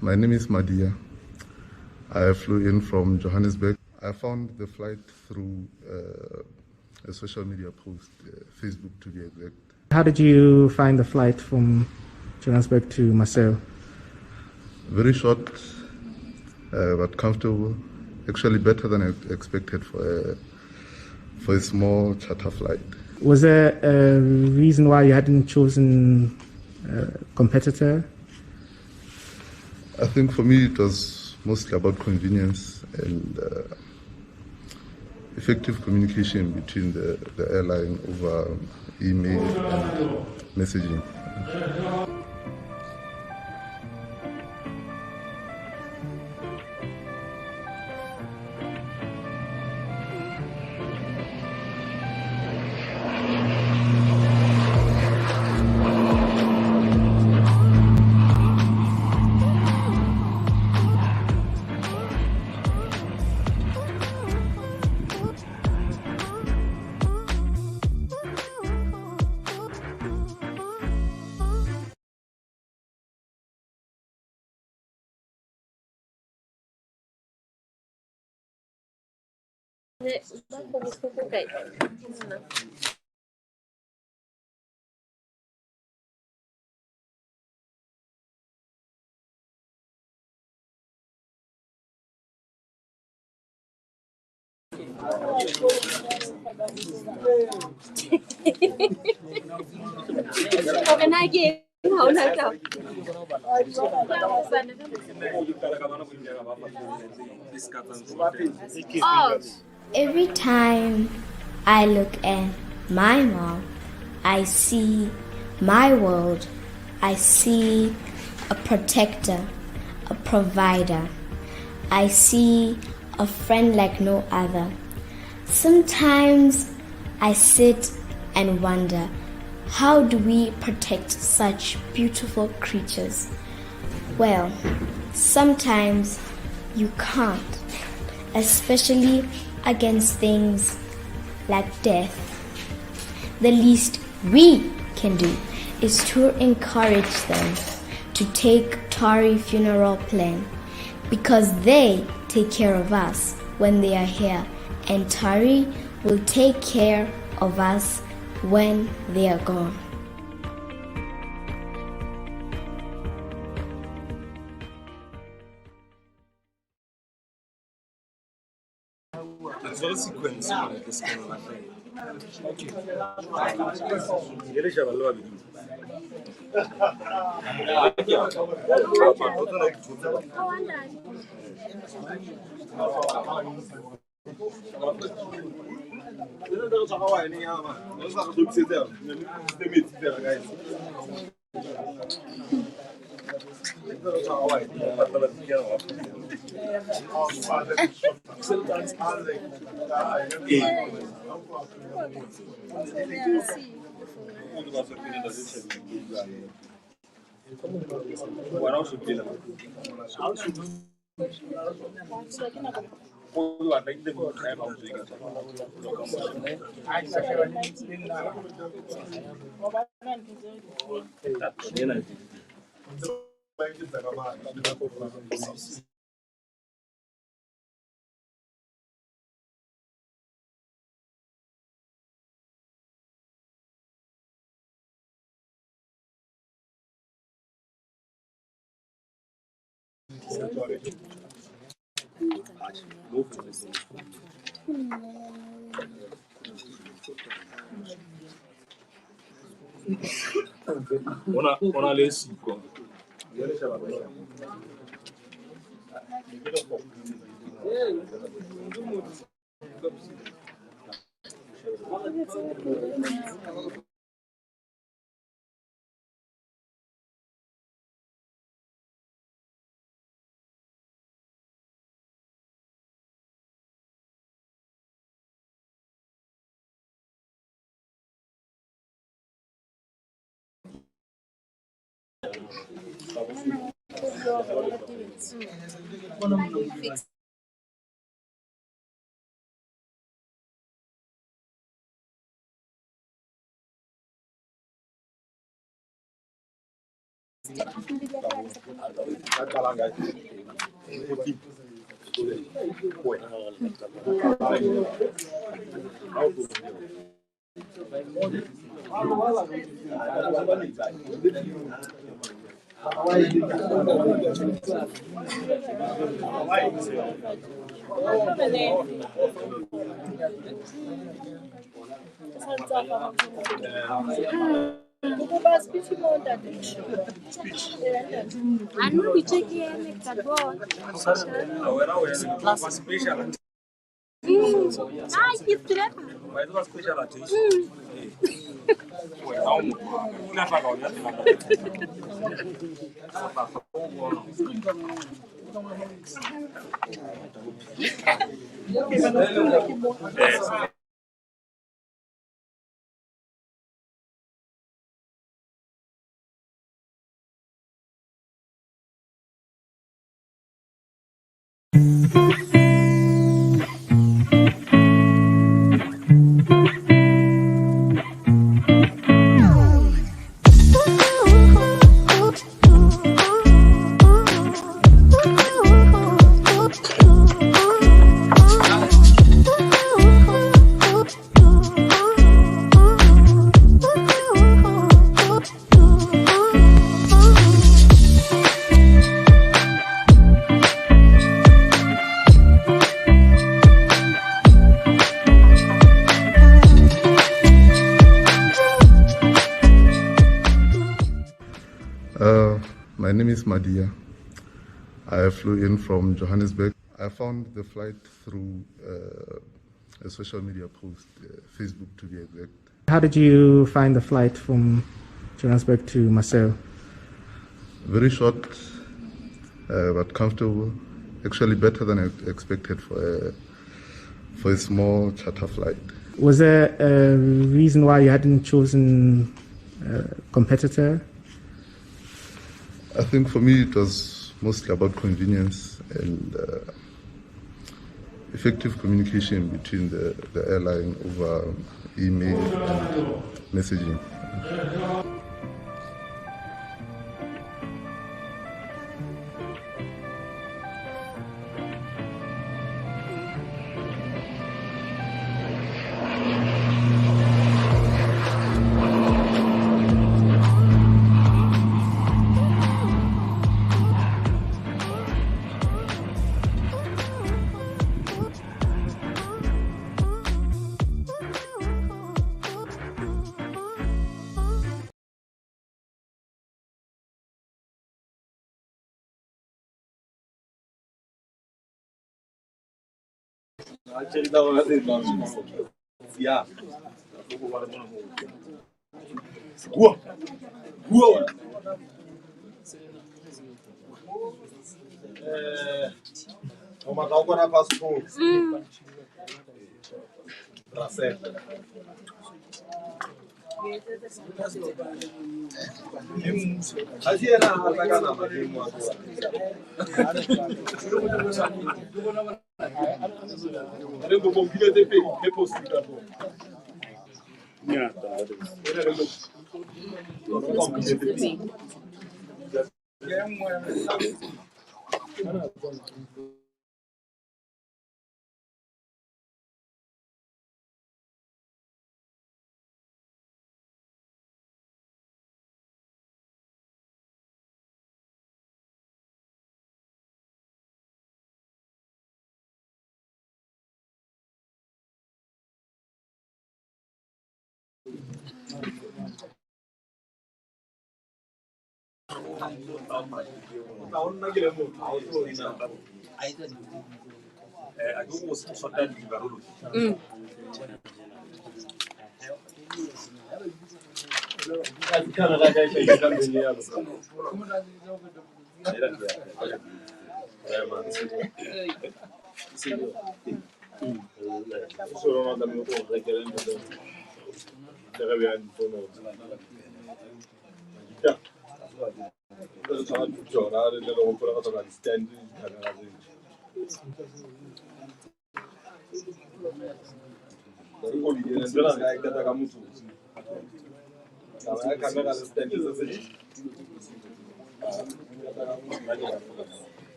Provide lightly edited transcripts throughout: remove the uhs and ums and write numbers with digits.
My name is Madia. I flew in from Johannesburg. I found the flight through a social media post, Facebook to be exact. How did you find the flight from Johannesburg to Marseille? Very short, but comfortable. Actually better than I expected for a small charter flight. Was there a reason why you hadn't chosen a competitor? I think for me it was mostly about convenience and effective communication between the airline over email and messaging. Every time I look at my mom, I see my world. I see a protector, a provider. I see a friend like no other. Sometimes I sit and wonder, how do we protect such beautiful creatures? Well, sometimes you can't, especially against things like death. The least we can do is to encourage them to take Tari funeral plan, because they take care of us when they are here, and Tari will take care of us when they are gone. It's very sequence like this kind of thing. Okay. On a les sous quoi. My name is Madia. I flew in from Johannesburg. I found the flight through a social media post, Facebook to be exact. How did you find the flight from Johannesburg to Marseille? Very short, but comfortable. Actually better than I expected for a small charter flight. Was there a reason why you hadn't chosen a competitor? I think for me it was mostly about convenience and effective communication between the airline over email and messaging. Yeah. Go. Go. Vamos dar uma passport. Bracet. Assim era a pegada na eu vou convidar depois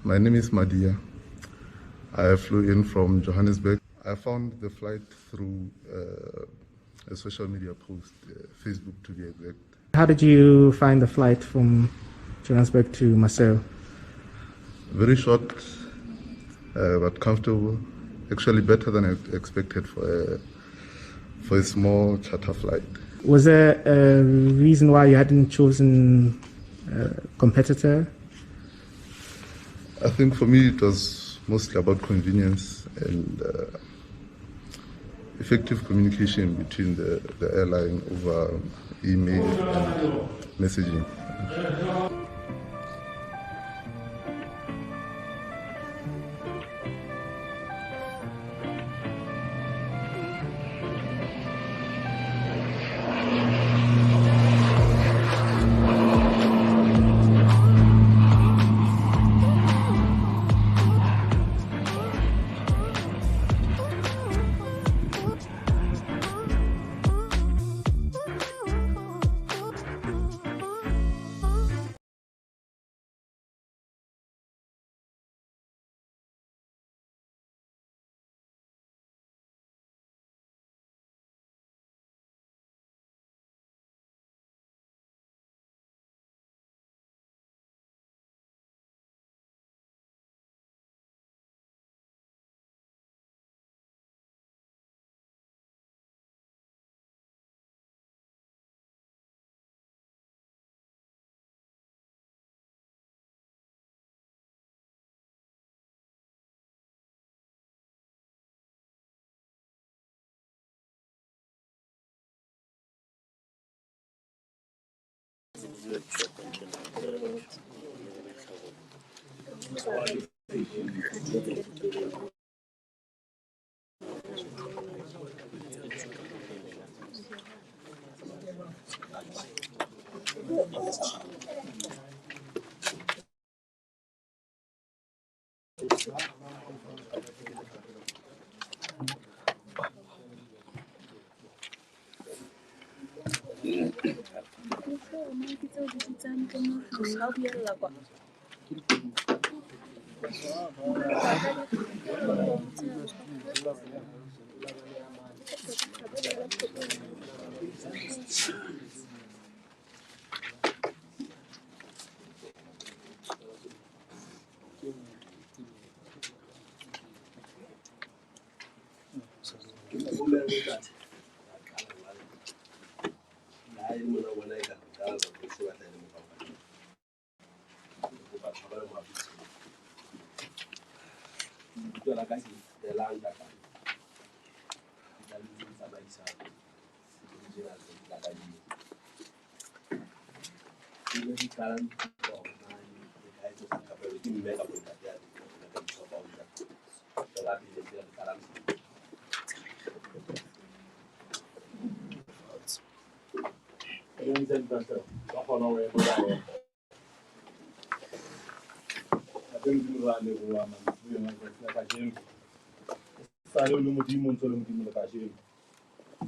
My name is Madia. I flew in from Johannesburg. I found the flight through a social media post, Facebook to be exact. How did you find the flight from Johannesburg to Marseille? Very short, but comfortable. Actually better than I expected for a small charter flight. Was there a reason why you hadn't chosen a competitor? I think for me it was mostly about convenience and effective communication between the airline over email and messaging.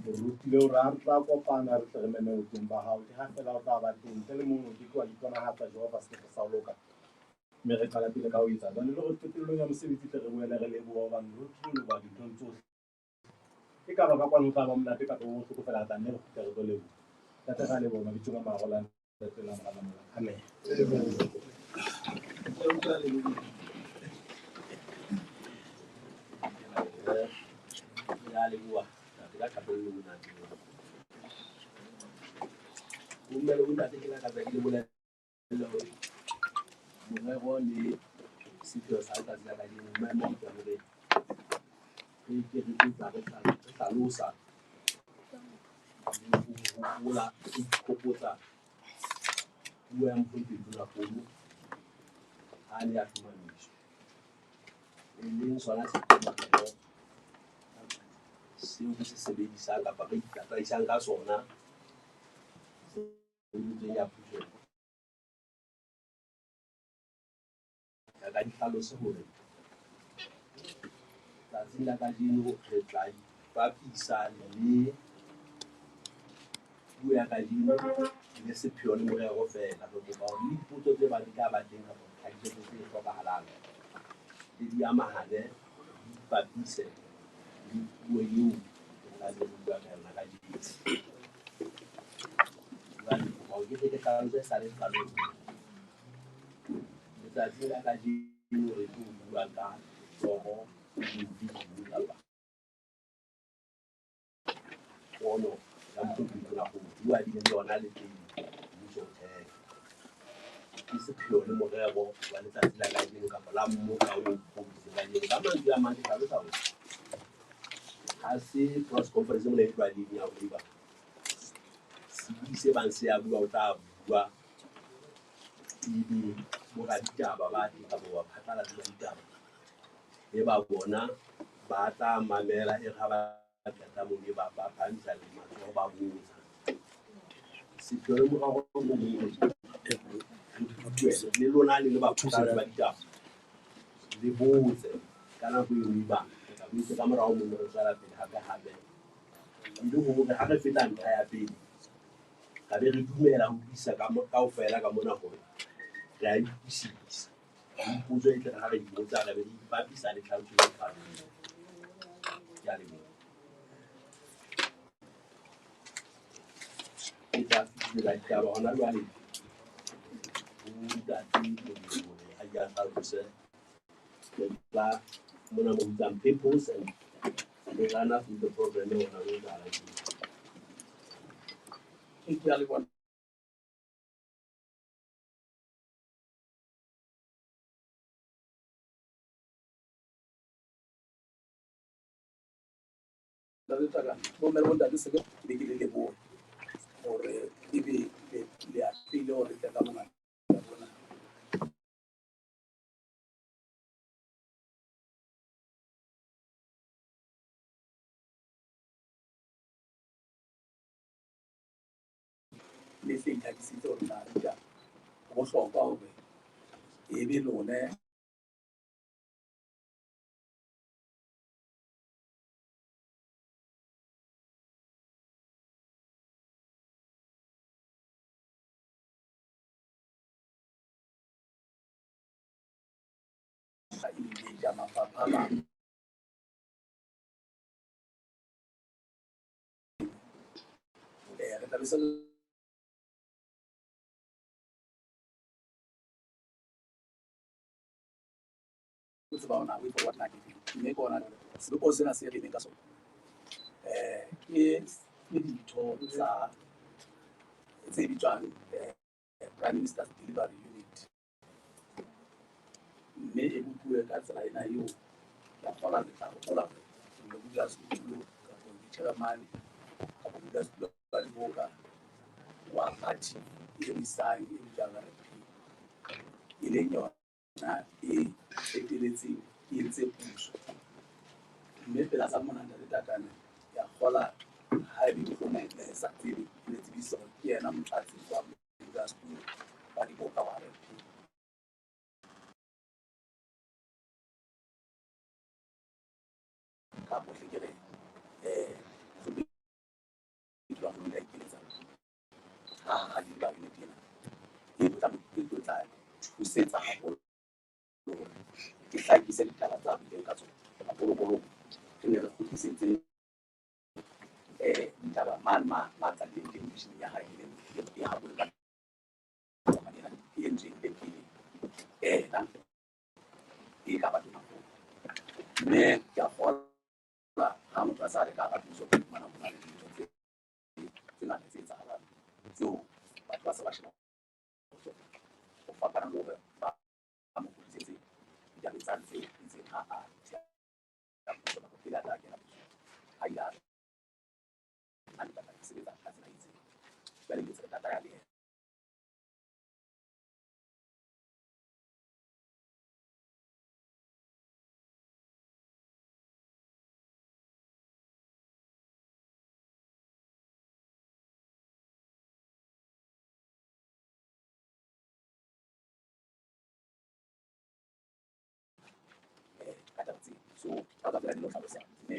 Rutile ra tla kopana re tle re mene boteng ba hao ke ha fela o tla ba teng ntle le mono ke kwa iponahatsa Jehova se ke sa o loka mme re qala pele ka ho etsa jwale le re qetellong ya mosebetsi tle re boele re leboha hobane rutile ba dinthong tsohle ke ka ba kwano tla ba monate ka ho hlokofela tla nne re kgutle re tlo leboha ka tla ga leboha ke tshwara marola le tsela mara mara amen ya leboha la kapello monate umele unate ke la ka tsa ke bolela morero le setho sa ka tsela ka di mme mo ka hore ke re tsa re tlalosa hola ikopotsa bua mphutse dula kgomo ha le a fumaniso leng sona se tsamaya seo ke se sebedisang kapa re itataisang ka sona se ya puso ya ka dihlaloso hore tsatsing la kajeno re tla ipapisa le puo ya kajeno le sepheo le morero fela ho kopa hore le dipotso tse ba di ka ba teng kapa tlhakisetso tse hlokahalang le di amahane di ipapise le puo eo la le bua ka yona kajeno jwale ho ke ke tlhalose sa le tlhaloso letsatsing la kajeno re tlo bua ka tsoho kapa ono ya mphutse la go bua di le yona le teng mmuso thea ke sepheo le morero wa letsatsi la kajeno kapa la mmoka o phobiseng kajeno ka mantswe a mang tlhalosa hore ha se press conference mo le tlwaeding ya ho ba se bang se a bua o tla bua di mo ka ditaba ba di ka bo phatala di ditaba e ba bona ba tla mamela e ga ba tla mo le ba phamisa le matlo ba botsa se tlo mo ga go mo le lona le ba phatala ba ditaba le botse kana go e ba ka botse ka morao mo re tsala pele gape le go mo ga re feta ntlha ya pele ka be re dumela ho isa ka o fela ka mona gore re a ipuisisa dipotso e tla ga re botsa ka be di papisa le tlhaloso e farologane ya le mo e tla fitela ditaba hona jwale dati a ya tlhalose la mona mo tsang purpose and le rana with the program ona o tla la ke ya le bona la le tla ka bo me bonta se ke be ke le bo hore e be le a pele gore ke ka mona bona le se tlhagisitse gore na ja go bohlokwa gore e be lone ja mafapha a mang re tla be se tseba ona we for what na ke mme ke ona seboko sena se re ka sona ke ditho tsa tse bitswang Prime Minister's Delivery Unit mme e bopue ka tsela ena eo ya fola le tla gola le bula setulo ka go chairman ka go bula setulo ba di boka wa party e misang e bitswang RP e leng yona e eteletseng e ntse puso mme pela sa monana le takane ya gola ha e be gona e sa tsebe le tsebiso ke yena motlatsi wa bula setulo ba di boka wa RP ka bohle ke re go bitwa go nna ikenetsa ha di ba le tena e tla thusetsa haholo ke hlakise ditaba tsa bile ka tsona haholo ke ne re kgutlisetse ditaba ma tsa television ya hae ya haholo ka tsamaya e entseng le pele na e ka ba tona mme ke a fola ha motho a sa re ka ba thuso ke mana bona le dintho tse ngata tse etsahalang tseo batho ba se ba sheba go fapana le hore ba mo kgutlisetse ditaba tsa tse a so ka ka dilo tlhalosa mme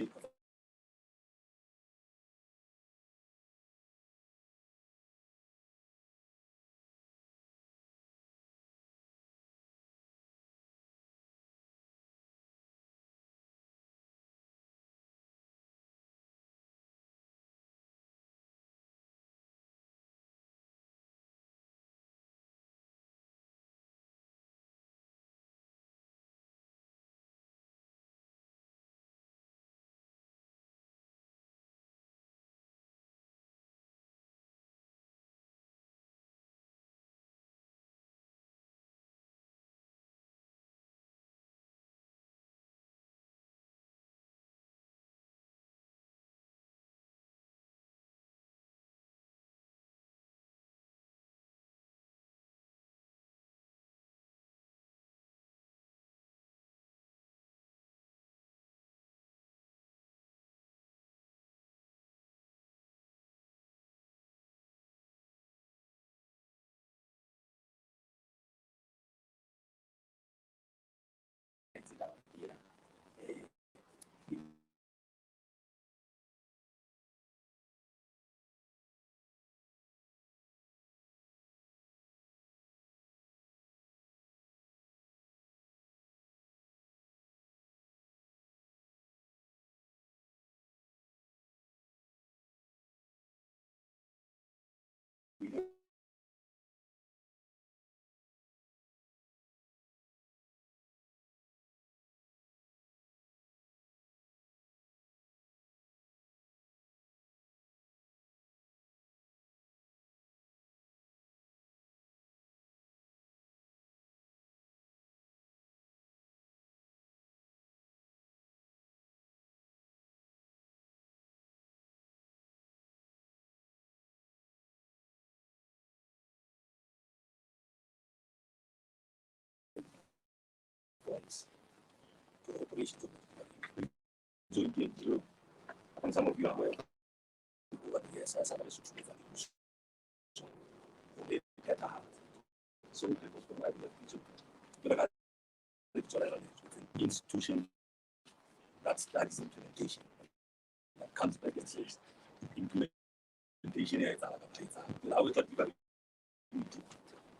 generations of so and some of you are aware over the years as a Lesotho values. So they get a heart. So it was provided but an institution that studies implementation. That comes back and says implementation is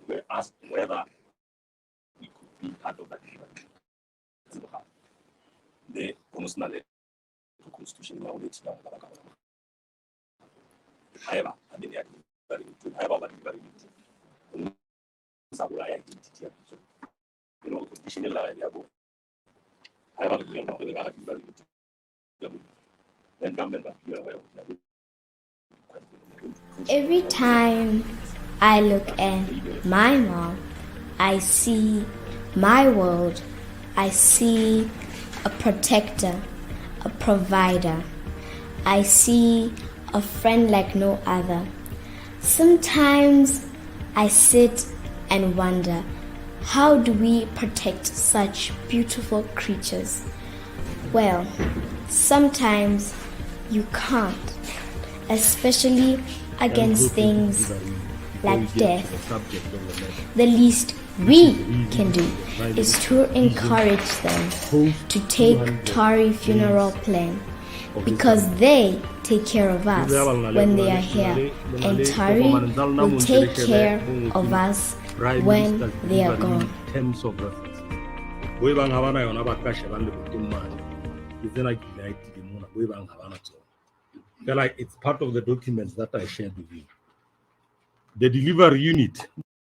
we were asked whether we could be part of that the constitutional constitution now it's down. However, I mean, very good. However, very good. You know, conditional idea. However, we are not very good. Then government, Every time I look at my mom, I see my world. I see a protector, a provider. I see a friend like no other. Sometimes I sit and wonder, how do we protect such beautiful creatures? Well, sometimes you can't, especially against things like death. The least we can do is to encourage them to take Tory funeral plan, because they take care of us when they are here, and Tory will take care of us when they are gone. Terms of reference. Like it's part of the documents that I shared with you. The delivery unit,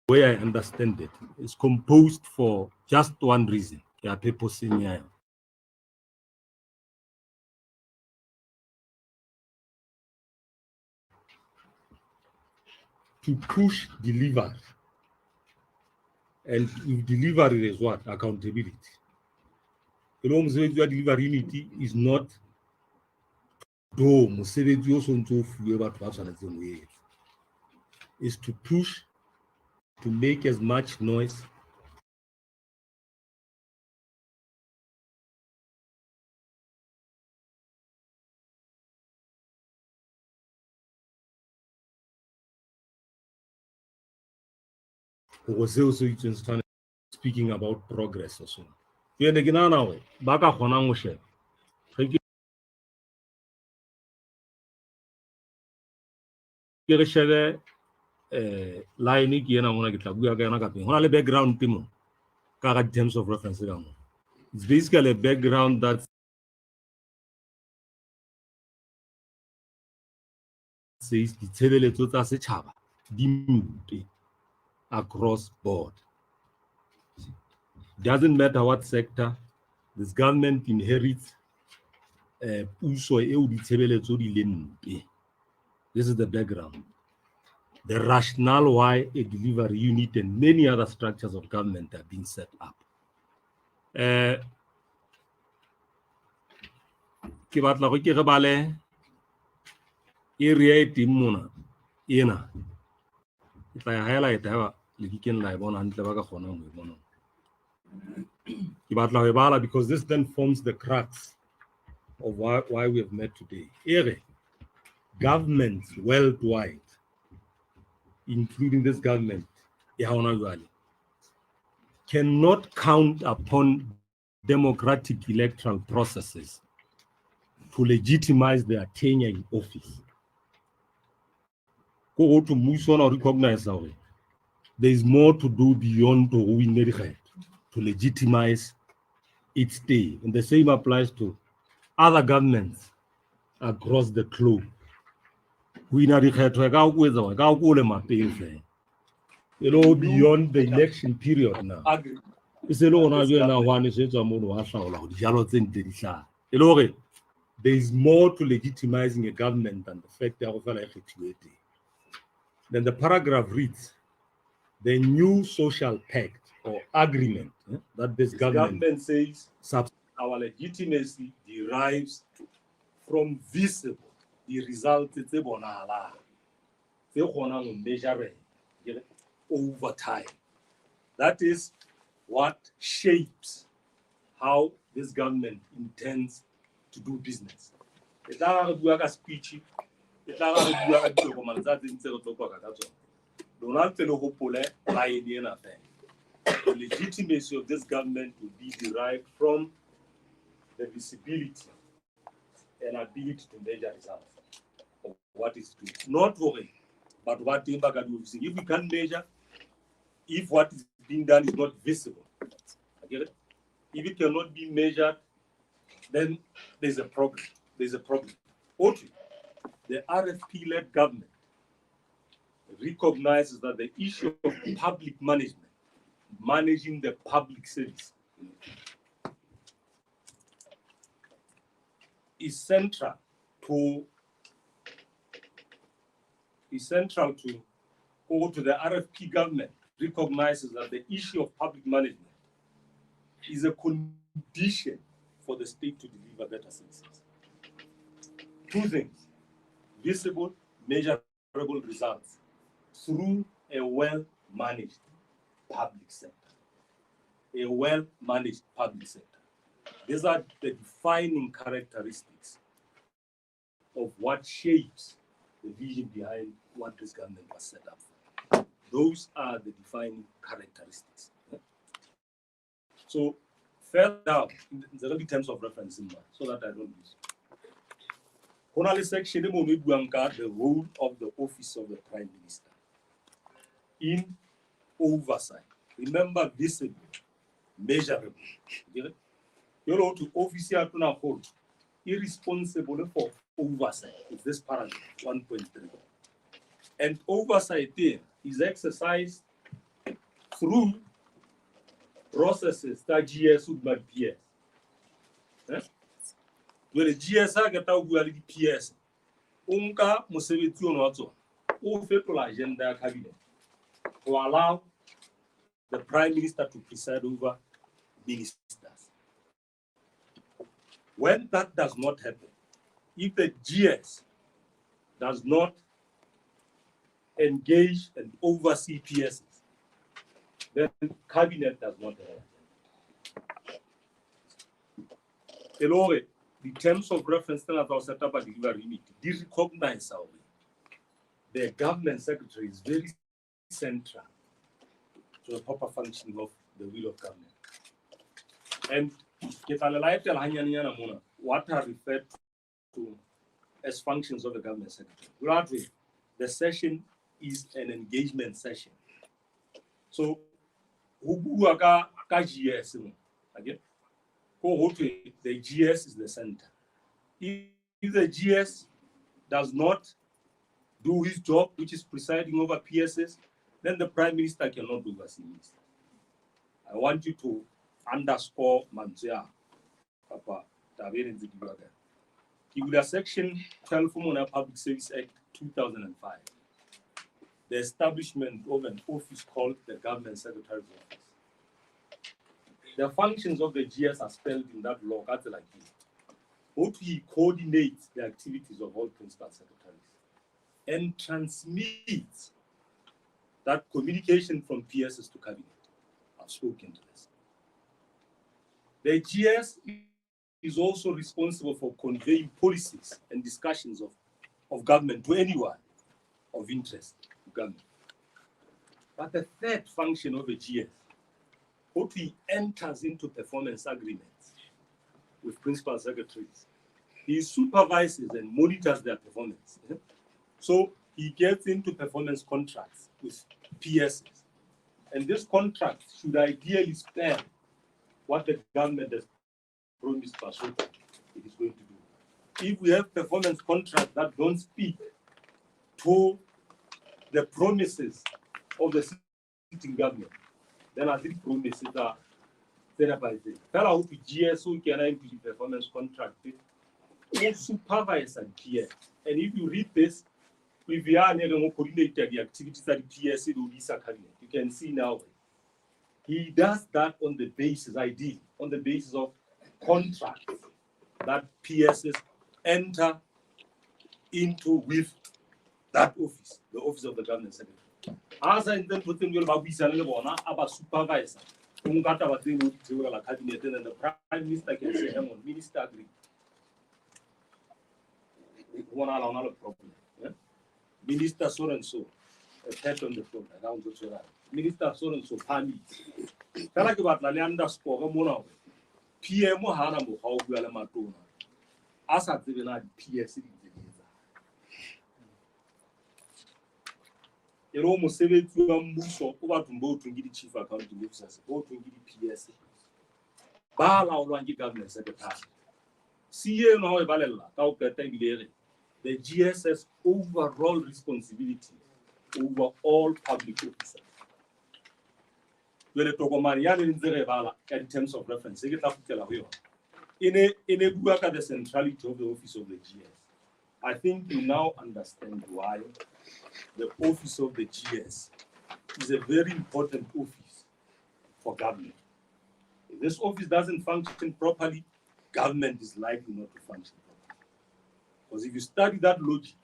the way I understand it, is composed for just one reason. To push delivery. And if delivery is what? Accountability. You know, your delivery unity is not is to push, to make as much noise was also speaking about progress or so. You know, baka khona line ki ena ngona ke tla bua ka yona ka peng hona le background temo ka terms of reference ka mo. It's basically a background that says ditshebeletso tsa setjhaba di mpe across board. Doesn't matter what sector, this government inherits puso eo ditshebeletso di leng mpe. This is the background. The rationale why a delivery unit and many other structures of government are being set up. Ke batla go ke re bale area e teng mona ena ke tla highlight ha le dikeng la bona hantle ba ka kgona go bona ke batla go bala because this then forms the crux of why we have met today. Ere governments worldwide, including this government, cannot count upon democratic electoral processes to legitimize their tenure in office. Go to Muson recognize that there is more to do beyond to win to legitimize its stay. And the same applies to other governments across the globe. We know beyond the election period now. There is more to legitimizing a government than the fact that then the paragraph reads, the new social pact or agreement that this government says our legitimacy derives from visible, the results measure over time. That is what shapes how this government intends to do business. The Donald the legitimacy of this government will be derived from the visibility and ability to measure results of what is doing. Not worry, but what the impact will see. If we can't measure, if what is being done is not visible, okay? If it cannot be measured, then there's a problem. There's a problem. Okay, the RFP-led government recognizes that the issue of public management, managing the public service, is central to go to the RFP government recognizes that the issue of public management is a condition for the state to deliver better services. Two things: visible, measurable results through a well-managed public sector. A well-managed public sector. These are the defining characteristics of what shapes the vision behind what this government was set up for. Those are the defining characteristics. So, further down, there will be terms of reference in mind, so that I don't lose. Honali section, the role of the office of the Prime Minister in oversight. Remember, visible, measurable. You're out to official to now hold irresponsible for oversight. It's this paragraph 1.3. And oversight there is exercised through processes that GS would not PS. Where the GS are get out with the PS. Unka Museviti on also, all federal agenda cabinet to allow the Prime Minister to preside over ministers. When that does not happen, if the GS does not engage and oversee PSs, then cabinet does not have. The terms of reference that are set up at the remit, they recognize how the government secretary is very central to the proper functioning of the will of government. And what are referred to as functions of the government secretary. Gladly, the session is an engagement session. So, GS, again, the GS is the center. If the GS does not do his job, which is presiding over PSS, then the Prime Minister cannot do oversee this. I want you to underscore Manzia, Papa, Section 12 of Public Service Act 2005, the establishment of an office called the Government Secretary's Office. The functions of the GS are spelled in that law, like this. He coordinates the activities of all principal secretaries and transmits that communication from PSS to cabinet. I've spoken to this. The GS is also responsible for conveying policies and discussions of government to anyone of interest to government. But the third function of a GS, he enters into performance agreements with principal secretaries. He supervises and monitors their performance. So he gets into performance contracts with PSs. And this contract should ideally spell what the government has promised Lesotho it is going to do. If we have performance contracts that don't speak to the promises of the sitting government, then I think promises are set by the fellow who GSO can into the performance contract, all supervise and PS. And if you read this, if we are coordinated the activities that the PSA do this cabinet, you can see now he does that on the basis, ideally, on the basis of contracts that PSS enter into with that office, the office of the government secretary. As I intend to tell you about supervisor cabinet, and then the prime minister can say, hang on, minister agree. One another problem. Yeah? Minister so and so, a pet on the phone, around the solar. Minister so and so, Pani. Tell like about the underscore, Mona. PM Hana, how well am I doing? As at the PS. It almost 71 moves over to both to get chief accounting officers, both to get PS. Bala or government secretary. See, no, the GSS overall responsibility over all public officers. In terms of reference, in a work at the centrality of the office of the GS. I think you now understand why the office of the GS is a very important office for government. If this office doesn't function properly, government is likely not to function properly. Because if you study that logic,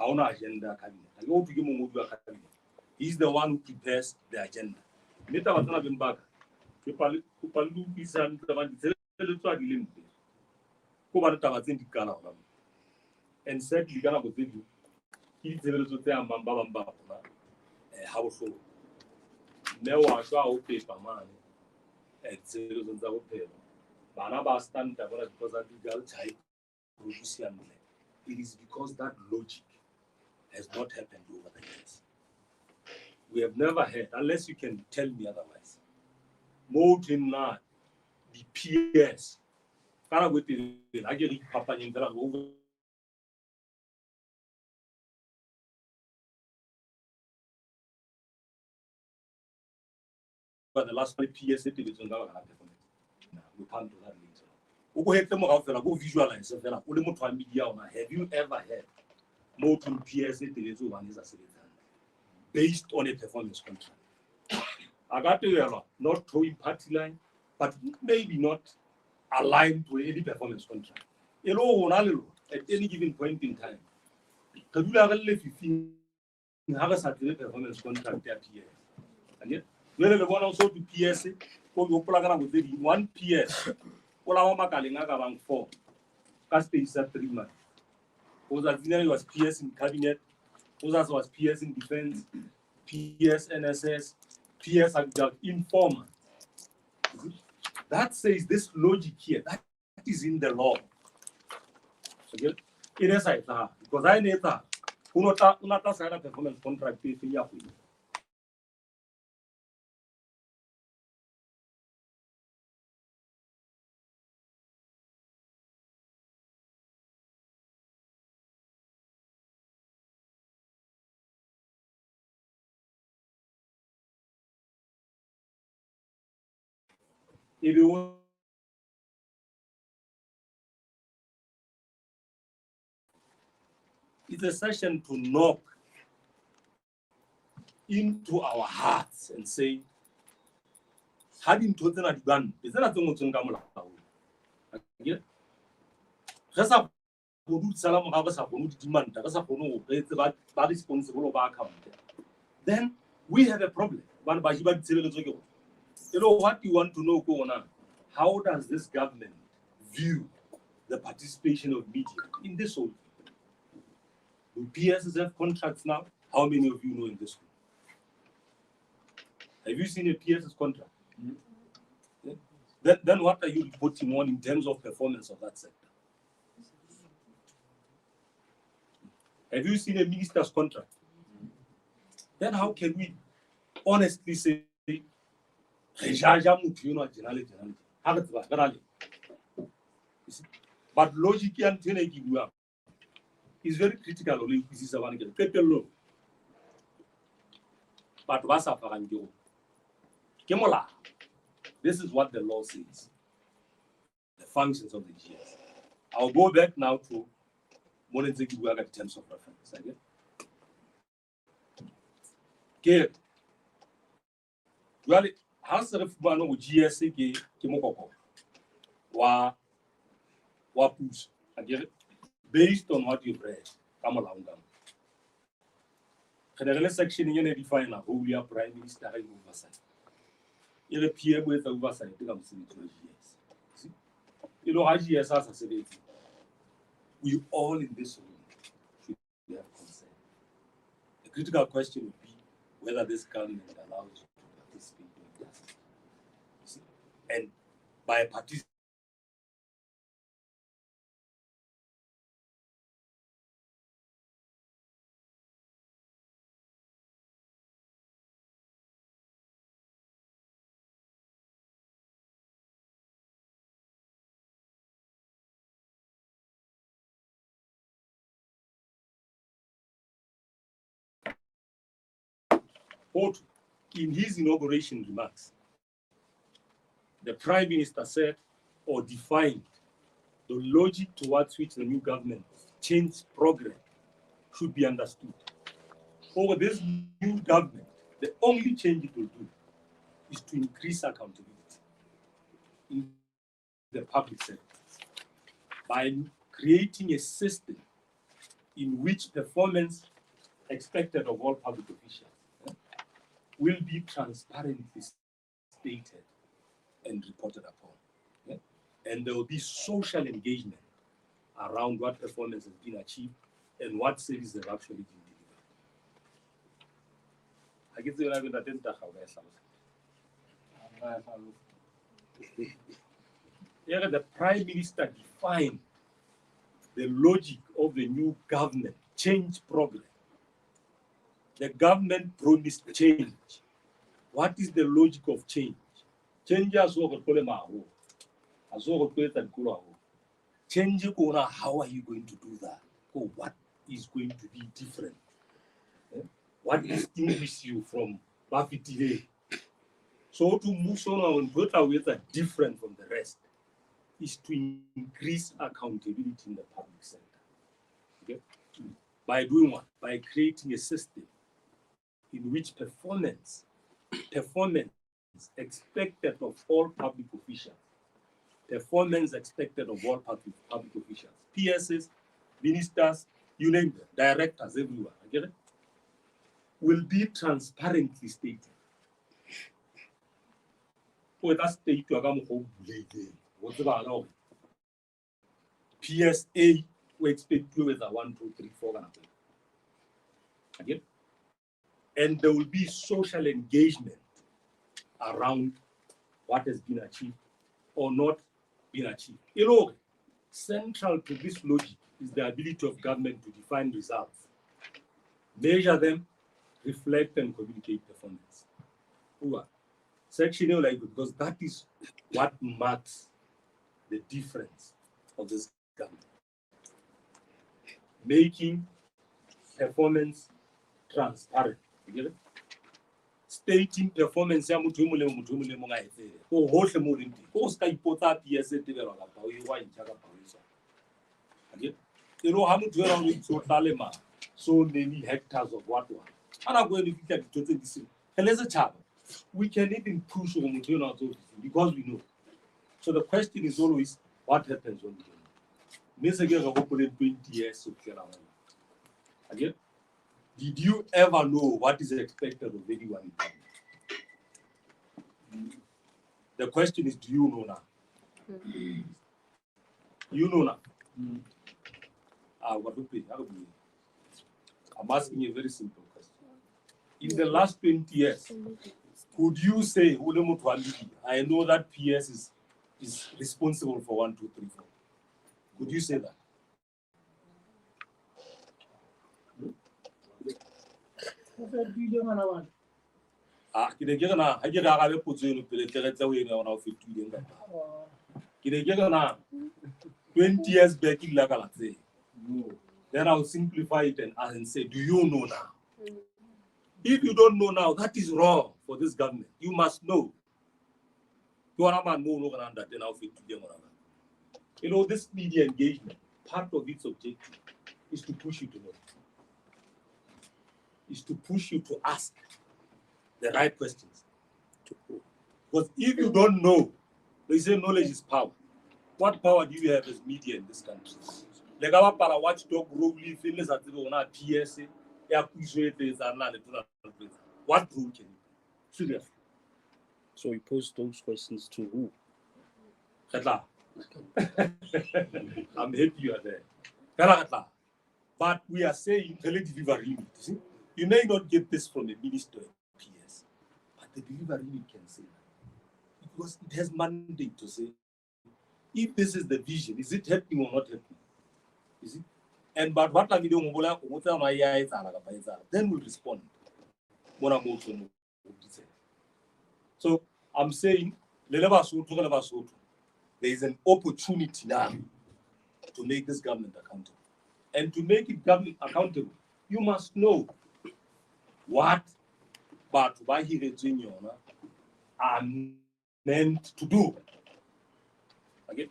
our agenda cabinet, he's the one who prepares the agenda. And secondly, he's able to tell Mamba household. Never shall pay for money and sales on the hotel. Banaba stand because of the girl child. It is because that logic has not happened over the years. We have never had, unless you can tell me otherwise. More than that, the PS. But the last PS we can't do that later. Go visualize it. Have you ever had more than PS based on a performance contract? I got to you, not towing party line, but maybe not aligned to any performance contract. At any given point in time, have a certain performance contract there, PS. And yet, we're the one also to PS, one PS, all 4. Cast is at 3 months. Was PS in cabinet, was PS in defense, PS NSS, PS informer. That says this logic here, that is in the law. Okay? It is because I need that. Unata sign a performance contract pay for you. If you want, it's a session to knock into our hearts and say, having total at gun, is that a thing to come again? Salam demand, responsible of our account. Then we have a problem. You know what you want to know, Kona? How does this government view the participation of media in this whole thing? Do PSs have contracts now? How many of you know in this room? Have you seen a PS's contract? Mm-hmm. Yeah. Then what are you reporting on in terms of performance of that sector? Have you seen a minister's contract? Mm-hmm. Then how can we honestly say, but logic is very critical. But this is what the law says. The functions of the GS. I'll go back now to Monenzeki work in terms of reference. Okay. Well, how's the reform of GS based on what you've read? Come along. The section in define who we are prime minister oversight. le PM with oversight ka mosebetsi wa GS. See? You know how GS has a sebetsi. We all in this room should have consent. The critical question would be whether this government allows you to participate in justice. You see? And by participating, in his inauguration remarks, the Prime Minister said or defined the logic towards which the new government change program should be understood. For this new government, the only change it will do is to increase accountability in the public sector by creating a system in which performance expected of all public officials will be transparently stated and reported upon. And there will be social engagement around what performance has been achieved and what services have actually been delivered. I guess you're having that the Prime Minister defined the logic of the new government change program. The government promised change. What is the logic of change? Change is change, how are you going to do that? Or what is going to be different? What distinguishes you from Buffy today? So to move on and put away that different from the rest is to increase accountability in the public sector. Okay? By doing what? By creating a system in which performance expected of all public officials, performance expected of all public officials, PSs, ministers, you name them, directors, everyone, I get it? Will be transparently stated. For that state, you are going to what's about PSA, we expect you with a 1, 2, 3, 4, again. And there will be social engagement around what has been achieved or not been achieved. You know, central to this logic is the ability of government to define results, measure them, reflect and communicate performance. Section like because that is what marks the difference of this government. Making performance transparent. You get it? Stating performance ya motho mo le mo ga etse go hohle mo reng go ska ipotsa PSA tebelwa ka ba o wa intšha ka pawisa again you know ha motho era o itso tlalema so many hectares of what one ana go le fitla ditho tse di seng let's chaba we can even push on motho ona tso because we know. So the question is always what happens when we don't know. Mme se ke go pole 20 years so kela again. Did you ever know what is expected of anyone? The question is, do you know now? You know now. I'm asking a very simple question. In the last 20 years, could you say, I know that PS is responsible for 1, 2, 3, 4? Could you say that? Kine ke na ha ke ga ga be potso eno pele ke retla o ena ona o fetile nka kine ke na 20 years back in la kala tse then I'll simplify it and say do you know now? If you don't know now, that is wrong for this government. You must know. You know, this media engagement, part of its objective is to push you to know. Is to push you to ask the right questions. Because if you don't know, they say knowledge is power. What power do you have as media in this country? Like our para watchdog role, feelings at the PSA, what role can you play? Seriously. So you pose those questions to who? Katla. I'm happy you are there. Katla. But we are saying delivery unit. You may not get this from a minister or PS, but the delivery unit can say that. Because it has mandate to say, if this is the vision, is it happening or not happening? Is it? And but what are we doing? Then we'll respond. So I'm saying, there is an opportunity now to make this government accountable. And to make it government accountable, you must know what Batubahi are meant to do. Okay?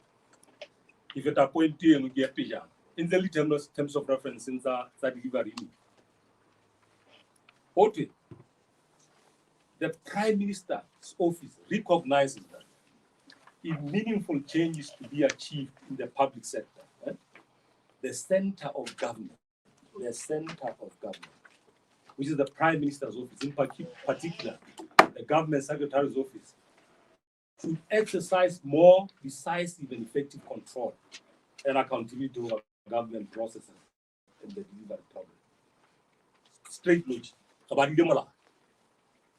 If it appoint you and get Pija, in the terms of reference in the delivery. Okay. The Prime Minister's office recognizes that if meaningful change is to be achieved in the public sector, the center of government, which is the Prime Minister's office, in particular, the Government Secretary's office, should exercise more decisive and effective control and accountability over government processes and the delivery problem. Straight logic.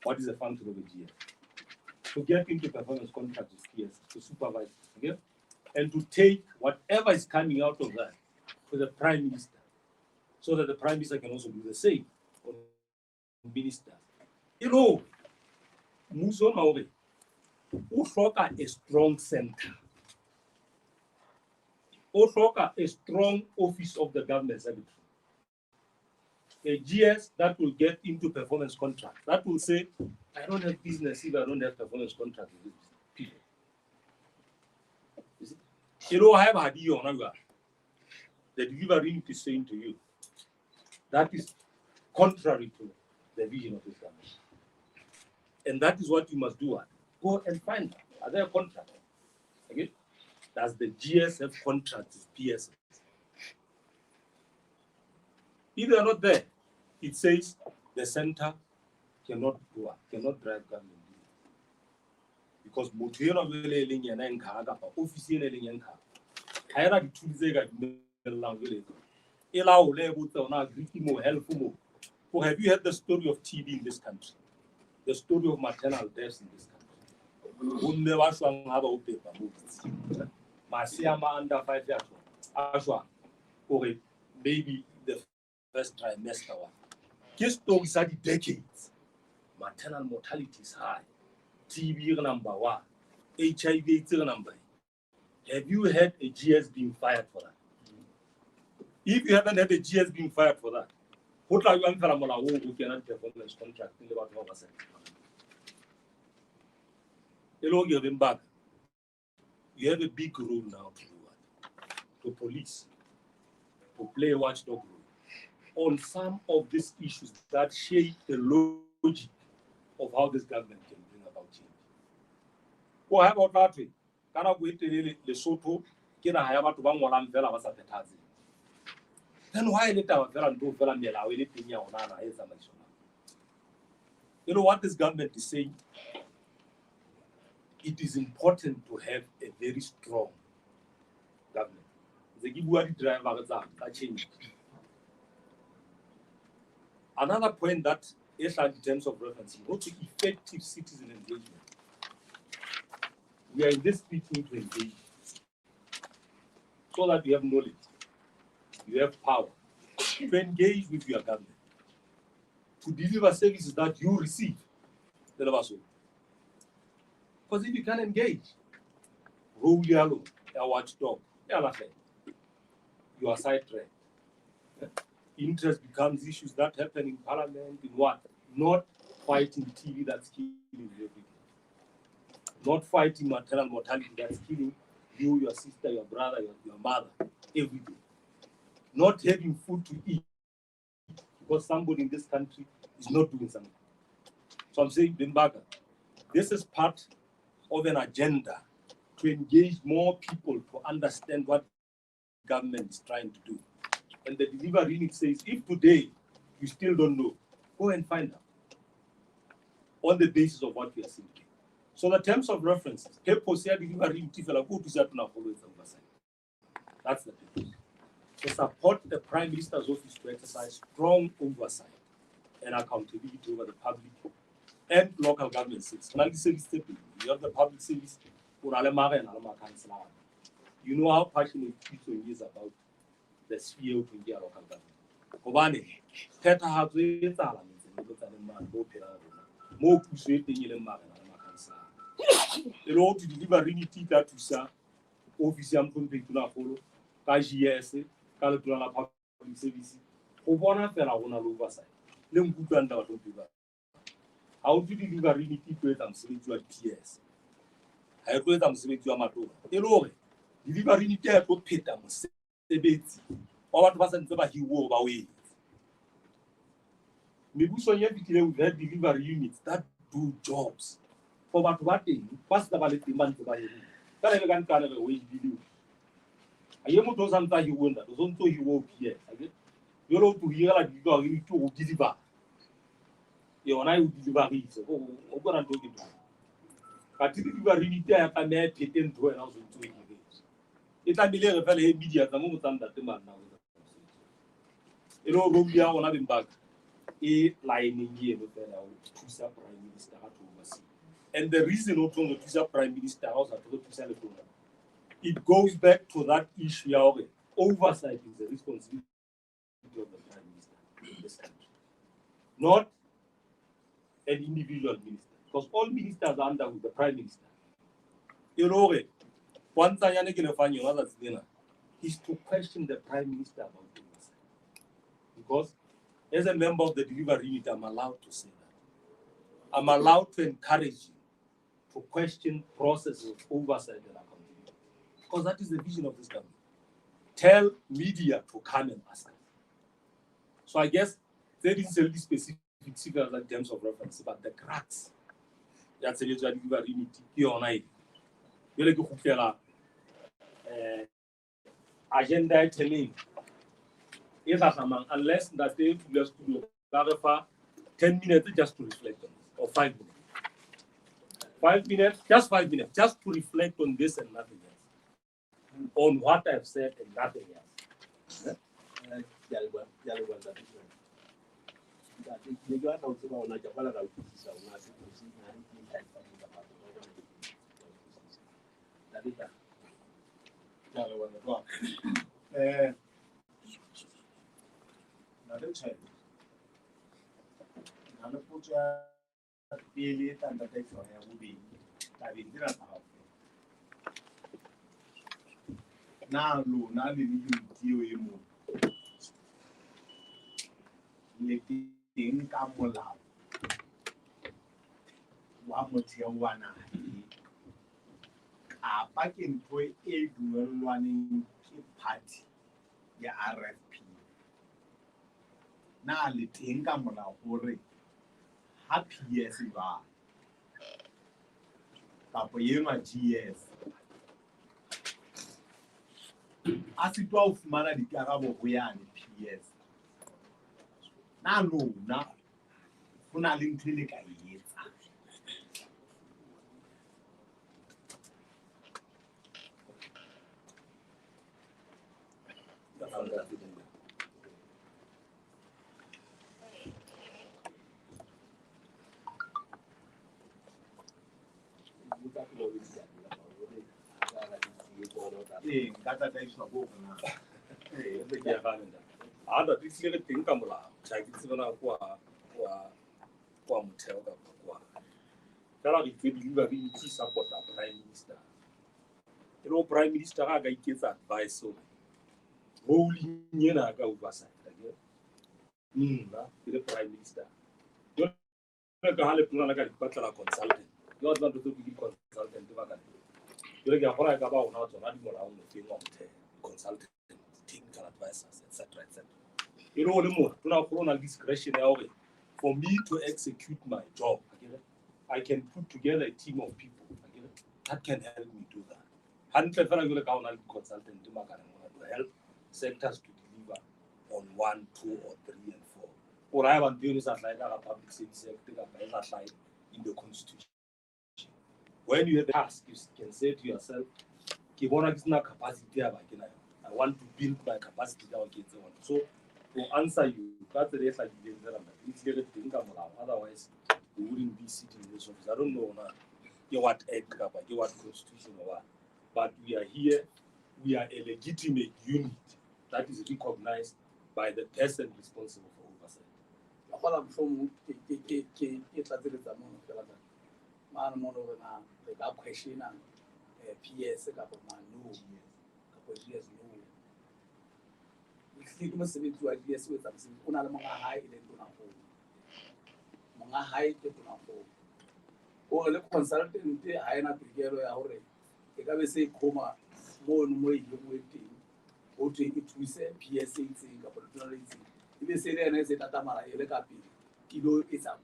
What is the function of a GS? To get into performance contract with PS, to supervise, okay? And to take whatever is coming out of that to the Prime Minister, so that the Prime Minister can also do the same on ministers. You know, Muso Maori, Ushoka a strong center. Ushoka a strong office of the government secretary. A GS that will get into performance contract, that will say, I don't have business if I don't have performance contract with these people. You know, I have a deal on the delivery unit is saying to you, that is contrary to the vision of this government. And that is what you must do. Go and find them. Are there contracts? Okay? Does the GS have contracts with PSS? If they are not there, it says the center cannot go up, cannot drive government. Because Mutero will and Kaga, official and I had two days ago. Have you heard the story of TB in this country? The story of maternal deaths in this country? Masiama under 5 years. Or maybe the first trimester one. Just those are the decades. Maternal mortality is high. TB number 1. HIV number. Have you had a GS being fired for that? If you haven't had a GS being fired for that, what are you who cannot performance contract in about 1%? Hello, give them back. You have a big role now to do what? To police, to play a watchdog role on some of these issues that shape the logic of how this government can bring about change. Well, how about that way? Can I wait till Lesotho? Can I have to one one vela was at the Tazi? Then why let our vela do vela mela? You know what this government is saying? It is important to have a very strong government. The Gibuari driver that changed. Another point that is in terms of reference, go to effective citizen engagement. We are in this meeting to engage so that we have knowledge, you have power to engage with your government, to deliver services that you receive. Because if you can engage, you are watchdog, you are sidetracked. Interest becomes issues that happen in parliament, in what? Not fighting TV that's killing everything. Not fighting maternal mortality that's killing you, your sister, your brother, your mother, everything. Not having food to eat because somebody in this country is not doing something. So I'm saying, Bimbaga, this is part of an agenda to engage more people to understand what government is trying to do. And the delivery unit says, if today you still don't know, go and find out on the basis of what we are seeing. So the terms of reference, purpose ya delivery fela go to set na follow oversight. That's the purpose. To support the Prime Minister's office to exercise strong oversight and accountability over the public and local government service. You have the public service, you know how passionate people is about the sphere of India local government. More persuading in the road to deliver unity that to sir, official company to follow, KGS, Calcula public service, Obana Fera on a oversight. Let me put under what how do you deliver unity to them spiritual PS? I told them spiritual matter. Hello, deliver unity to pit them, debate, or what wasn't ever he wore away. Maybe so yet with that delivery units that do jobs. For what thing? Pass the valid demand to buy it. That I can kind of a way video. I am to sometimes you wonder, don't you walk here. You're to hear like you are really to deliver. You and I will deliver it. Oh, what I'm talking about. I think you are really there and I pretend to announce to it. It's a million of media at the moment that demand now. You know, Rubia on having back. A line here with the Prime Minister to oversee. And the reason not on the Prime Minister also to celebrate it goes back to that issue of oversight is the responsibility of the Prime Minister in this country, not an individual minister. Because all ministers are under with the Prime Minister. You know, one thing I can find another dinner is to question the Prime Minister about oversight. Because as a member of the delivery unit, I'm allowed to say that. I'm allowed to encourage you to question processes of oversight and accountability. Because that is the vision of this government. Tell media to come and ask us. So I guess there is a specific figures in terms of reference, but the cracks that's a delivery unit here on I. You're like a agenda telling. Unless that they just to 10 minutes just to reflect on this, or 5 minutes. 5 minutes, just 5 minutes, just to reflect on this and nothing else. On what I've said and nothing else. Now, now the unity mo. Letting Kamola. One motel one. A packing toy a dual running party. Ya RFP. Now letting Kamola hore. Happy yes you are. Papa Yema GS. As it was manner the Carabo and PS. Now, no, now, Funaling Clinic. Other this little thing come along. Check it's gonna qua motel. There are the delivery support the Prime Minister. You know, Prime Minister I get advice so rolling in a oversight again. The Prime Minister. You're like a consultant. You are not to be consultant. You're like a whole about how to run around the thing of consultant, technical advisors, etc. etc. You know, more to now discretion for me to execute my job. I can put together a team of people that can help me do that. And the consultant to help sectors to deliver on 1, 2, or 3, and 4. Or I want to use that like a public service sector in the constitution. when you have a task, you can say to yourself, "Ke bona ke sena capacity ya ba ke na. I want to build my capacity ka ke tse one." So to answer you, that's the rest I did. It's the thing otherwise we wouldn't be sitting in this office. I don't know now. What act, what constitution or what. But we are here, we are a legitimate unit that is recognized by the person responsible for oversight. O le consultant ha ena pegelo ya hore e ka be se khoma mo no mo ile mo teng o tse e thuse PS itseng ka potona le itseng e be se le ena se tatamara e le ka pele ilo etsa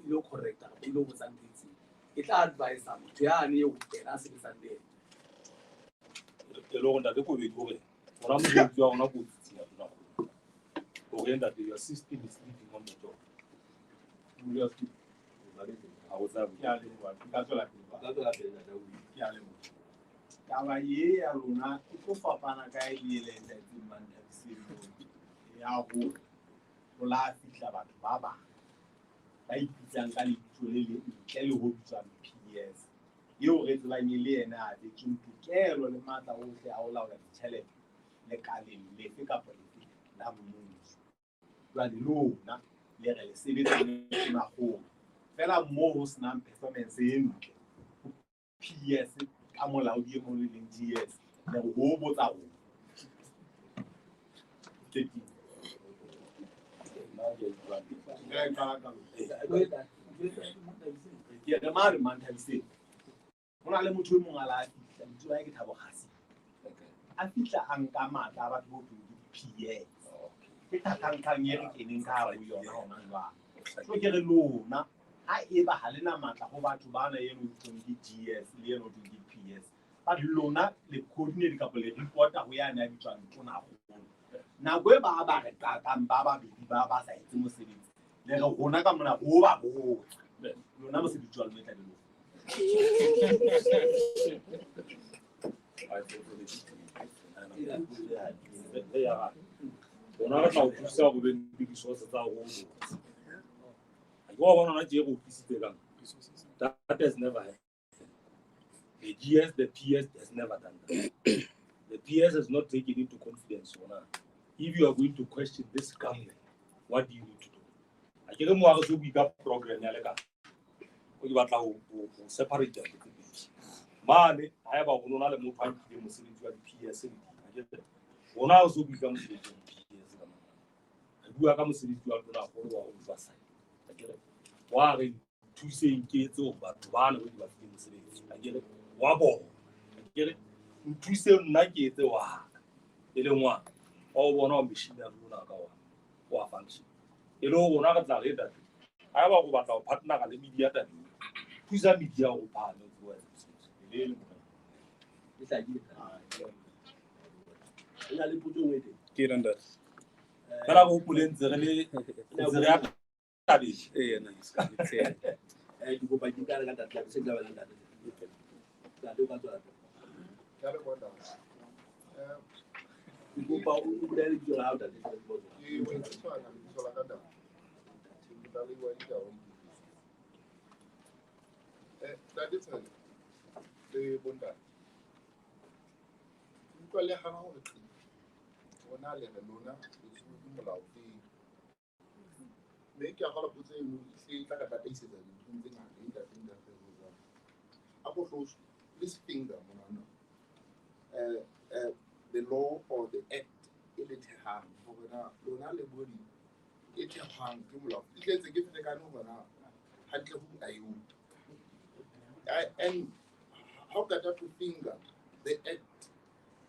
ilo correcta ilo go tsang itseng e tla advise motho ya ne o ena se le sande e lo go ntate ko be go re ora mo go tswa ona go tsitsa bona go re ntate your system is living on the job. Taba ye ya rona e tlo fapana ka e le ya go la fitla batho ba ba ipitsang ka lebitso le ntle le ho bitswa PS eo re tsebang le ena a tseng tokelo le matla ohle a ho laola ditjhelete le kaleng lefe kapa lefe la mmuso. Jwale lona le re le sebetsa le magolo fela moo ho senang performance e ntle PS ka molaodi e mong le leng DS le go botsa go ke mare man thabise hona le motho e mong a la fitla ditso ya ke thabo gasi a fitla a nka matla a batho bo PS ke thatankang ye re keneng ka ho yona hona jwang so ke re lona ha e ba ha lena matla go batho ba na ye no tsong di DS le ye no di PS ba lona le coordinate ka le reporta ho yana ya bitswang tona go na go ba ba re tatang ba ba bedi ba ba sa itse mosebetsi le re gona ka mona go ba go lona mo se bitswang le tla le Bona re tla o thusa go be le disource tsa go botsa. Go bona na je go pisitse kang. That has never happened. The GS, the PS has never done that. The PS has not taken into confidence. If you are going to question this government, what do you need to do? I get more to be got program. You want to separate them. Man, I have a one other move to the Muslim PS. I get that. One also becomes the PS. I do have a Muslim to follow oversight. I get it. Why two saying kids over one with what you say? I get it. Wabo. I get it. Two saying Nike the wa. They don't want all one on machine that run out or function. You know, one other that I have about our partner and the media that who's a media or partner. It's like Kiranda. Kala go pulen zere zere tabi. nice. You go by the guy that like sing level and that. That do got that. You go by who there is your out that is possible. That is the bunda. You call it how it is. When I let alone, it's not allowed. Make your whole position, see, like a basis and something like that in the Apple this finger, the law or the act, it is harm for Lona Lebody. It is harm, it is a gift the kind of and how that up to finger, the act,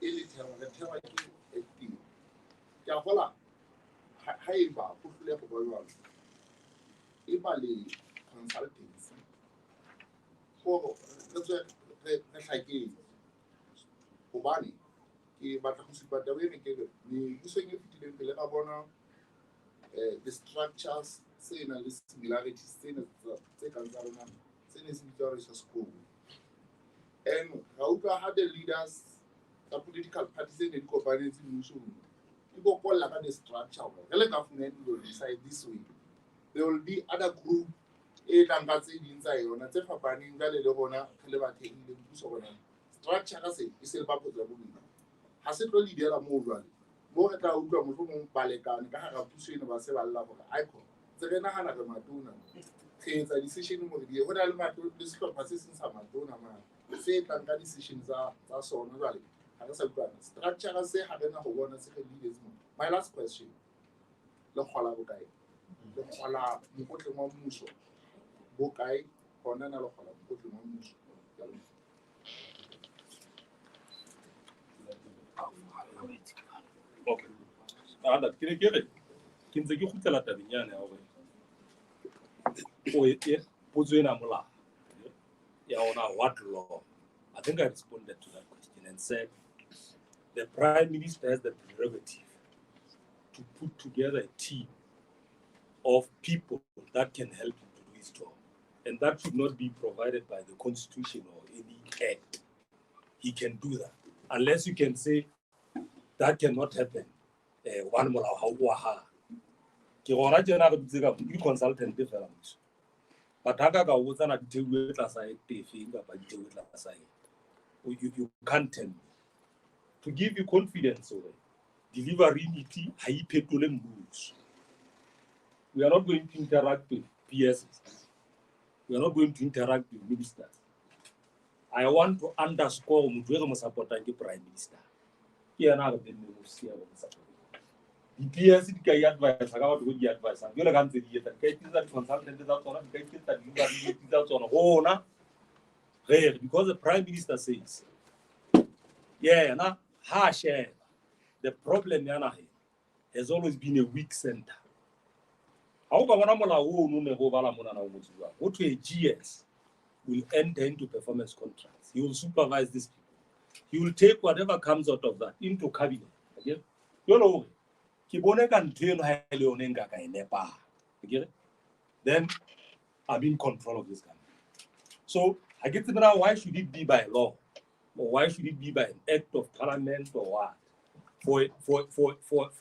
it is the thing. Yahola, Haiba, Pufle for Ibali consultants. For the Hagi, Obani, but the way we using it in the the structures, saying a similarities, saying a second, saying a school. And how had the leaders, the political parties in the companies in Musu, you go call like the structure. The government will decide this way. There will be other group. Inside on a tefa banning gale le bona le ba thehile puso bona structure ka se e se ba potsa bo nna ha se tlo lidela mo jwale mo re tla utlwa motho mo palekane ka ga puso ene ba se ba lla gore icon tse re nagana re matona tsetsa decision mo di go na le matona le sehlopha se seng sa matona ma se tlang ka decision tsa sona jwale ha re sa utlwana structure ka se ha rena go bona se re leaders mo. My last question le kgola bokae le kgola mokotleng wa mmuso bokae gona na le kgola mokotleng wa mmuso. Okay. Ada ke re ke ntse ke khutlela tabenyane ya gore o e potso ena mola ya ona what law. I think I responded to that question and said the Prime Minister has the prerogative to put together a team of people that can help him to do his job. And that should not be provided by the Constitution or any act. He can do that. Unless you can say that cannot happen. One more how you consultant different. But you can't tell me. To give you confidence over delivery unity, high petroleum rules. We are not going to interact with PSs. We are not going to interact with ministers. I want to underscore the support the Prime Minister. Here now the PS can advise about what you advise. I'm going to say that consultant is out on because the Prime Minister says, yeah, now harsh. The problem has always been a weak center. How go to a GS will enter into performance contracts. He will supervise this people. He will take whatever comes out of that into cabinet. Okay? Then I'm in control of this country. So I get to know why should it be by law? Or why should it be by an act of parliament or what? For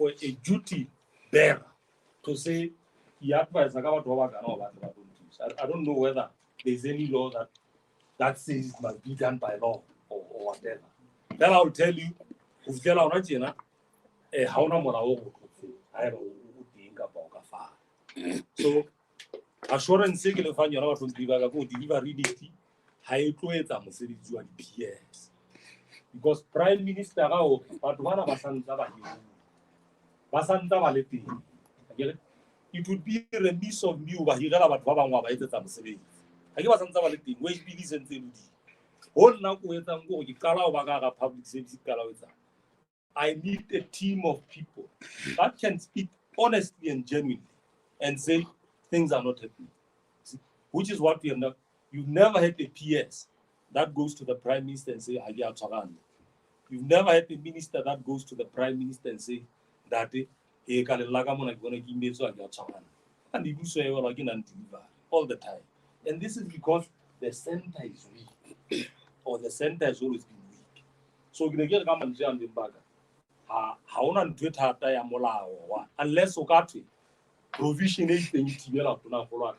a duty bearer to say I don't know whether there's any law that says it must be done by law or whatever. Then I'll tell you, so assurance ke le fanya ba tlo diba ka go deliver reality ha e tlo etsa mosebetsi wa PS because Prime Minister ga o batho bana ba santsa ba le teng. It would be remiss of me ba hirela batho ba bangwe ba etsetsa mosebetsi ha ke ba santsa ba le teng we be sentse lodi ho nna go etsang go ke kala o ba ka public service kala o etsa. I need a team of people that can speak honestly and genuinely and say things are not happening. See, which is what we are not. You've never had a PS that goes to the Prime Minister and say, you've never had a minister that goes to the Prime Minister and say that and they do so again and deliver all the time. And this is because the center is weak, or the center has always been weak. So you get come and say on the bag. How on Twitter unless Okati provision is the UTL to now follow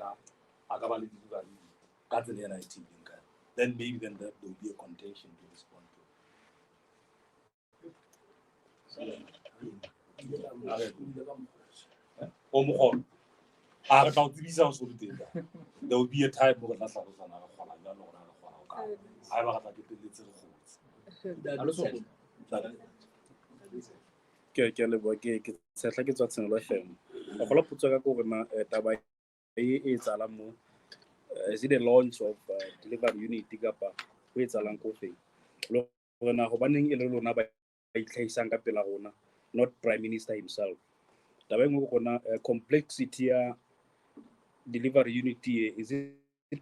then maybe then there will be a contention to respond to. There will be a time ke lebo ke tsetla ke tswa tsengelo FM a gola putso ka go rena taba e tsala mo is it the launch of delivery unit kapa go etsalang go feng lo rena go baneng e le lona ba itlhaisang ka pela rona not Prime Minister himself taba engwe go gona complexity ya delivery unit is it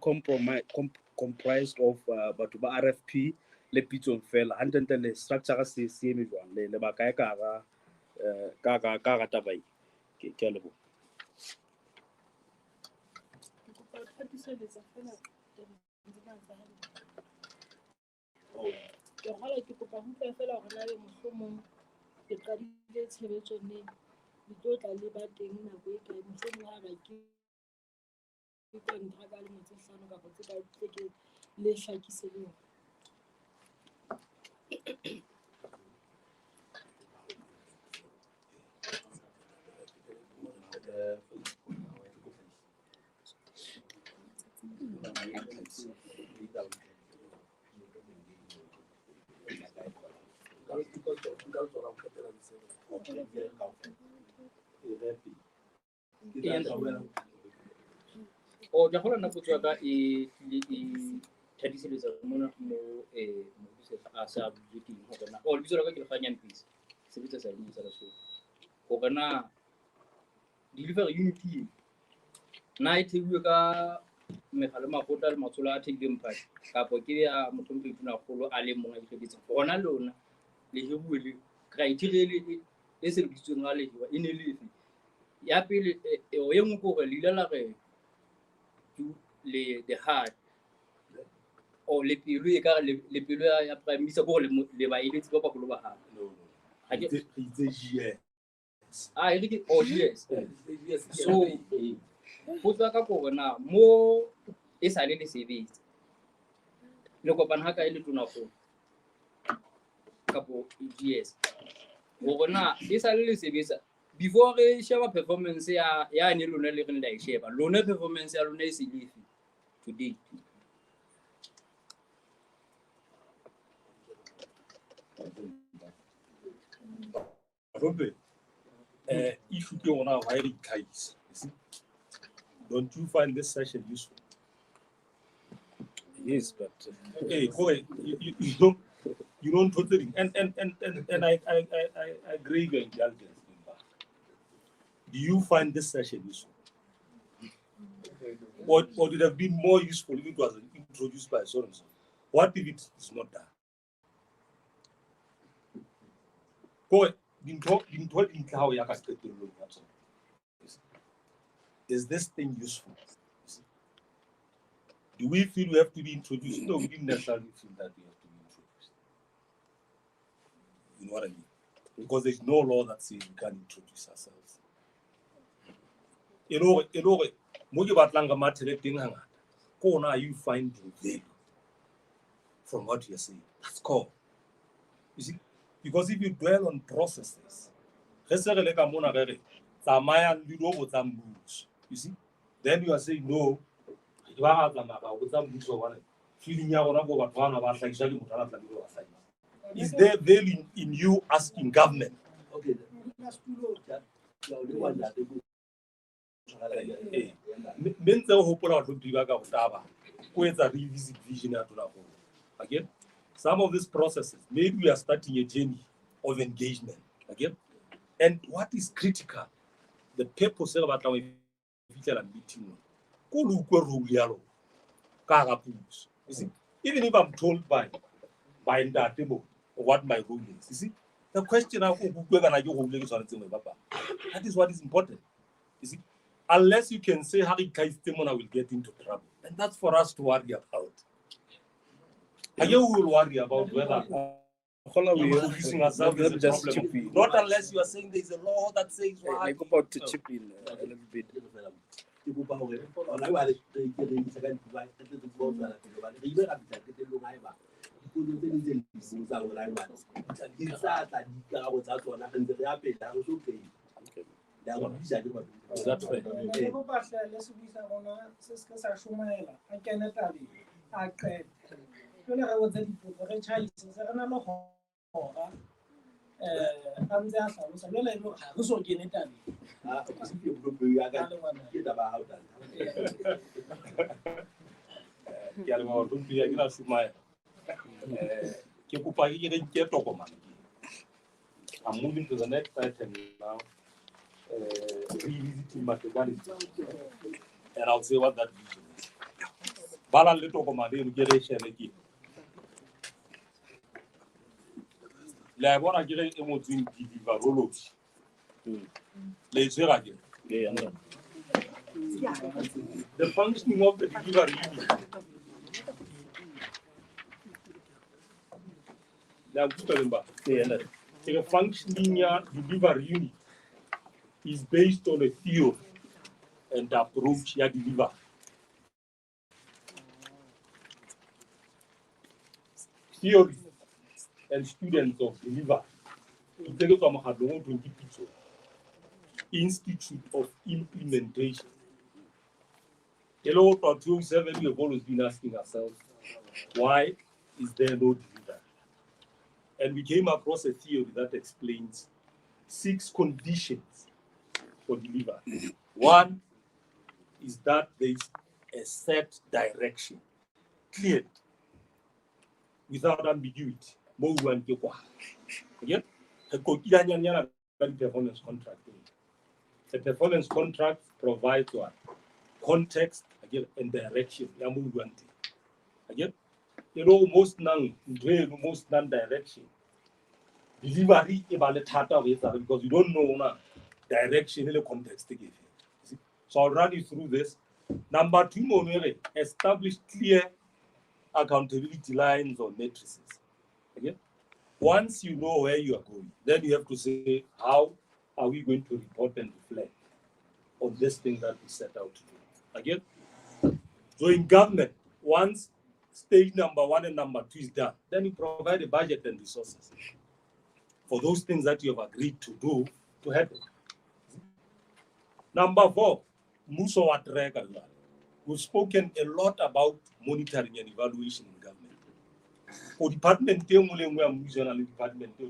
comprised of batho ba RFP le pitso fela hantle le structure ga se eme jwang le ba kae ka ga taba e ke a lebo ke gola ke kopa go tle fela go na le mohlomong ke qadile tshebetso ne di tlo tla le ba teng nako e kae mohlomong ha ba ke ntlha ka le motse hlano ka go tse ka ke le hlakise le yona. O ke gola nako tswa ka e thadiseletsa mona mo a sa buting go bona o lebitso la ka ke lefanyang pisa sebetsa sa dingwe sa Lesotho go bona delivery unity na e theilwe ka megala makgotla le matsola a theileng phati kapo ke ya motho mo dituna golo a le mongwe a dikgeditseng gona lona le hebuwe le criteria e se lebitsweng ga lehiwa e ne le ya pele o ye ngwe gore le ile la re le the heart o le pelo e ka le pelo ya prime minister go le ba eletsi ba bagolo ba gago yes so go tswa ka gore na mo e sa le sebetsa le kopana ha ka e le tona go kapo yes gore na e sa le sebetsa before re sheba performance ya ne lona le re la e sheba lona performance ya lona e se le today Robert, if you go on our hiring guys, don't you find this session useful? Yes, but hey, go ahead. You don't totally and I agree with your intelligence. Do you find this session useful? Or would it have been more useful if it was introduced by so and so? What if it is not done? Go ahead. Is this thing useful? Do we feel we have to be introduced? No, we didn't necessarily feel that we have to be introduced. You know what I mean? Because there's no law that says we can't introduce ourselves. You know, you find value from what you're saying. That's cool. You see? Because if you dwell on processes, you see, then you are saying no. Is there value in you asking government? Okay. Again, some of these processes, maybe we are starting a journey of engagement. Again, and what is critical, the purpose of our meeting. You see, even if I'm told by that table what my role is, you see, the question of that is what is important. You see, unless you can say Harry Kaistemona will get into trouble, and that's for us to worry about. You will worry about whether introducing ourselves is a problem. Not unless you are saying there is a law that says I go about to chip in a little bit. I'm moving to the next item now. Revisiting Matekane, and I'll say what that vision is. Balan little command in generation again. La bona gire emotin diva rolos. Les again. The functioning of the delivery unit. A functioning delivery unit is based on a theory and approach ya deliver. Theory and students of deliver. Institute of Implementation. Hello, for 2007, we have always been asking ourselves, why is there no delivery? And we came across a theory that explains 6 conditions for delivery. One is that there is a set direction, clear, without ambiguity. Again, a performance contract. A performance contract provides what? Context again and direction. Again, most non-direction. Delivery because you don't know direction in the context. So I'll run you through this. Number 2, establish clear accountability lines or matrices. Okay? Once you know where you are going, then you have to say, how are we going to report and reflect on this thing that we set out to do? Again, so in government, once stage number 1 and number 2 is done, then you provide a budget and resources for those things that you have agreed to do to happen. Number 4, Muso wa track. We've spoken a lot about monitoring and evaluation in government. For department, department monitoring and evaluation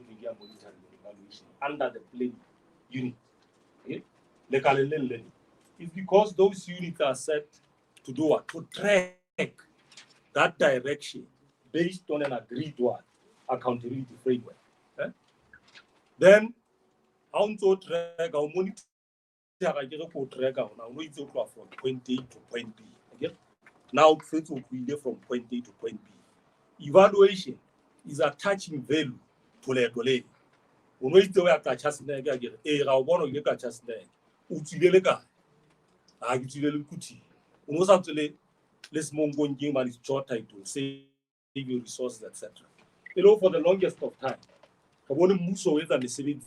under the planning unit. Okay? It's because those units are set to do what? To track that direction based on an agreed what? Accountability framework. Okay? Then, how to track our monitor from point A to point B. Okay? Now, from point A to point B. Evaluation is attaching value to the let's short title, save your resources, etc. For the longest of time, I want to move away than the civil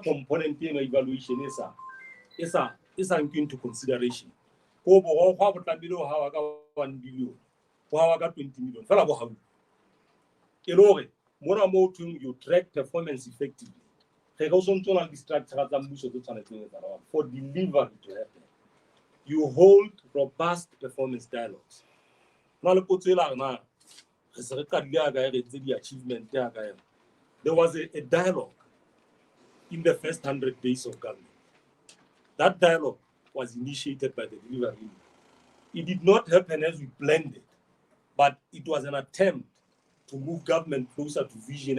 component evaluation is into consideration. How 1 billion, how 20 million. You track performance effectively. For delivery to happen, you hold robust performance dialogues. There was a dialogue in the first 100 days of government. That dialogue was initiated by the delivery unit. It did not happen as we planned it, but it was an attempt to move government closer to vision,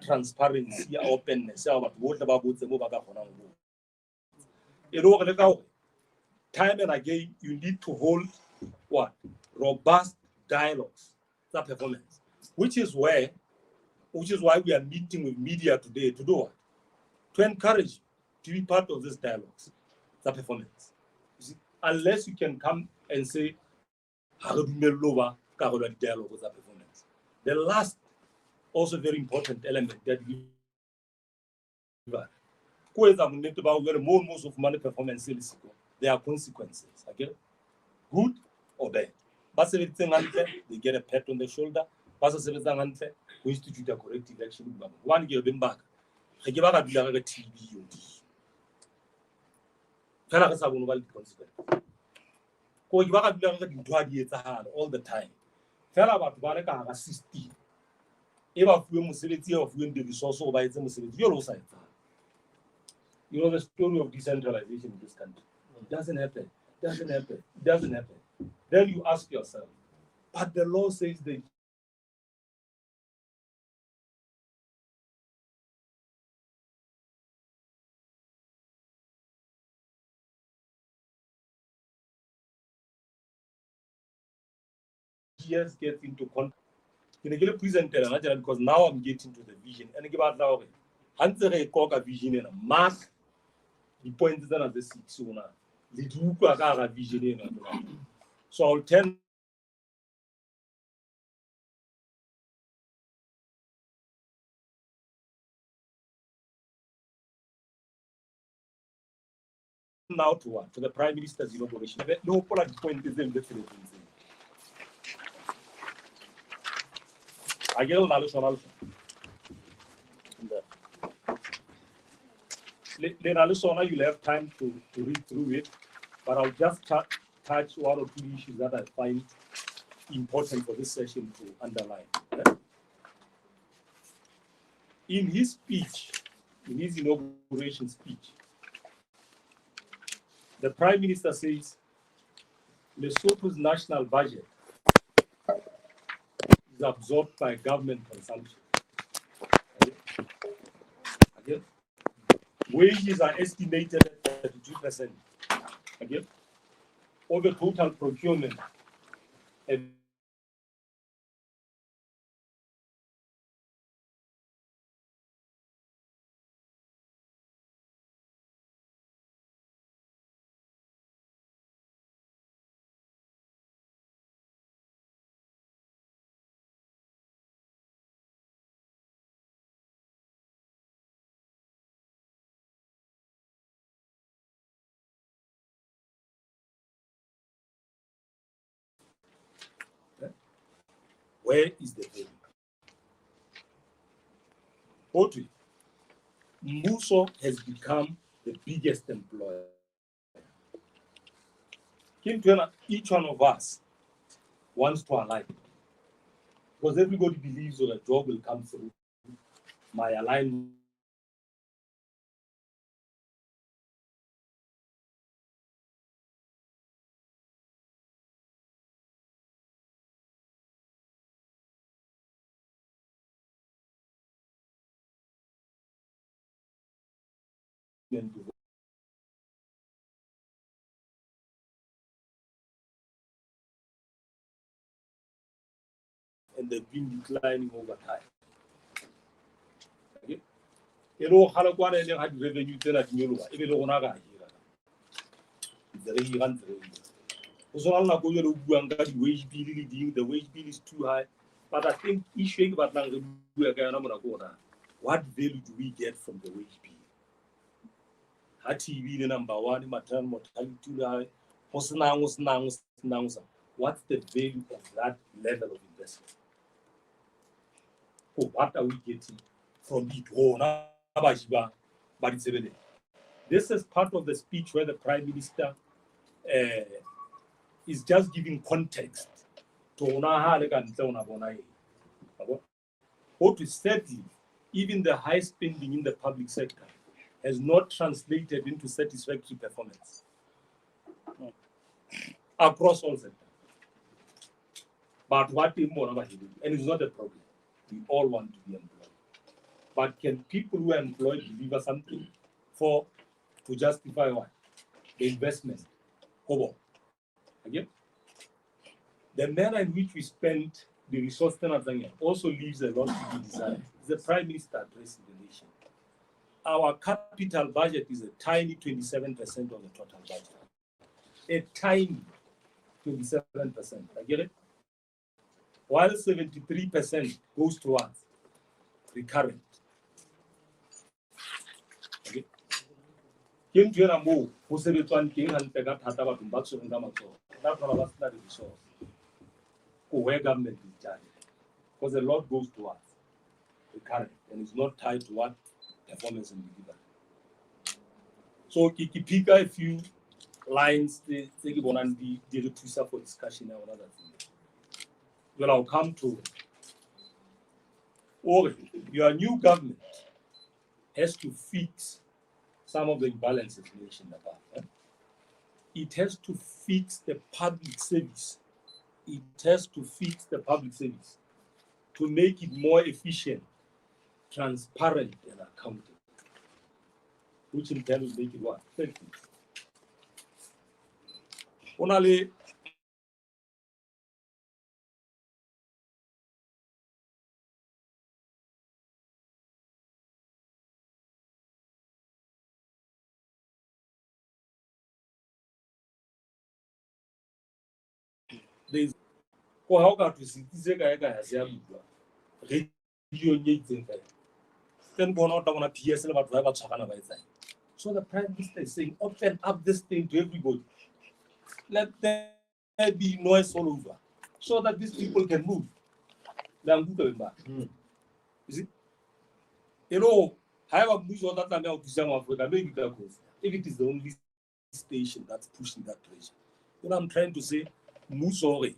transparency, openness. Time and again, you need to hold what? Robust dialogues, that performance, which is why we are meeting with media today to do what? To encourage you to be part of this dialogues, that performance. You see, unless you can come and say, dialogue with that performance. The last, also very important element that we most of money performance, there are consequences. Okay? Good or bad. They get a pat on the shoulder. We institute a corrective action. One year back. I give a TV. All the time. You know the story of decentralization in this country. It doesn't happen. Then you ask yourself, but the law says they GS gets into contact. Because now I'm getting to the vision. And give out now. Answer a vision and a mass. The point is that the 6 vision. So I'll tell now to what? To the Prime Minister's inauguration. No political point is in the I get all also. You'll have time to read through it, but I'll just touch one or two issues that I find important for this session to underline. Okay? In his speech, in his inauguration speech, the Prime Minister says Lesotho's national budget is absorbed by government consumption. Okay? Wages are estimated at 32%. Okay? Of the total procurement. Where is the value? Audrey, Muso has become the biggest employer. Each one of us wants to align. Because everybody believes that a job will come through my alignment. And they've been declining over time. Okay? Revenue the wage bill is too high. But I think what value do we get from the wage bill? TV number one, maternal mortality, what's the value of that level of investment? What are we getting from it? But it's really. This is part of the speech where the Prime Minister is just giving context to what is sadly, even the high spending in the public sector has not translated into satisfactory performance across all sectors. But what and it's not a problem. We all want to be employed. But can people who are employed deliver something to justify what? The investment. Again, the manner in which we spend the resource also leaves a lot to be desired. The Prime Minister addressing the nation. Our capital budget is a tiny 27% of the total budget. A tiny 27%. I get it? While 73% goes towards recurrent. Okay. Where government is charged. Because a lot goes towards recurrent and it's not tied to what performance and delivery. So pick a few lines for discussion or other things. Well, I'll come to your new government has to fix some of the imbalances mentioned above. It has to fix the public service. It has to fix the public service to make it more efficient, transparent, and accountable. Which in turn will make it what? Effective. Only there's how to see this guy has a radio then go out on a PSL about driver Chakana by side. So the Prime Minister is saying, open up this thing to everybody. Let there be noise all over so that these people can move. You see? You know, however, if it is the only station that's pushing that pressure. You know, I'm trying to say, Musore,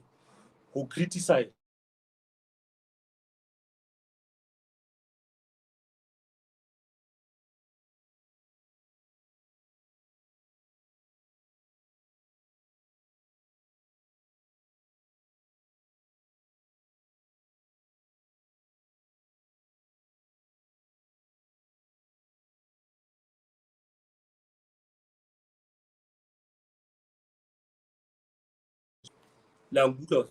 who criticize Langudo.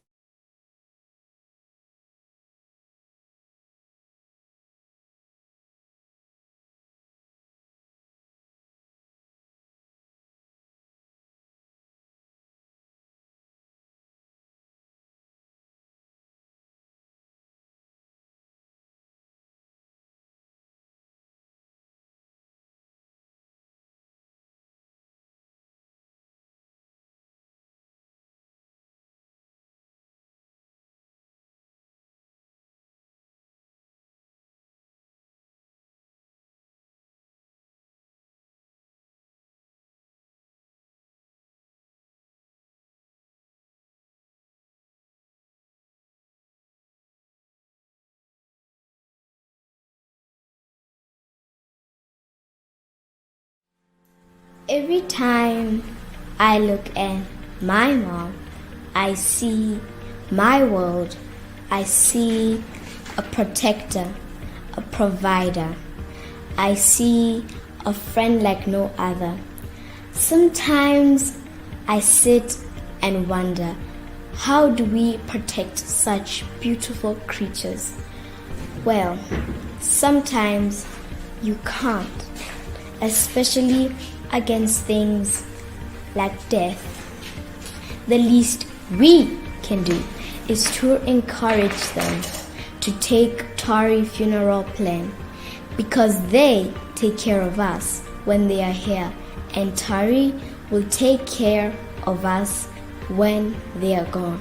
Every time I look at my mom, I see my world. I see a protector, a provider. I see a friend like no other. Sometimes I sit and wonder, how do we protect such beautiful creatures? Well, sometimes you can't, especially against things like death. The least we can do is to encourage them to take Tari funeral plan, because they take care of us when they are here, and Tari will take care of us when they are gone.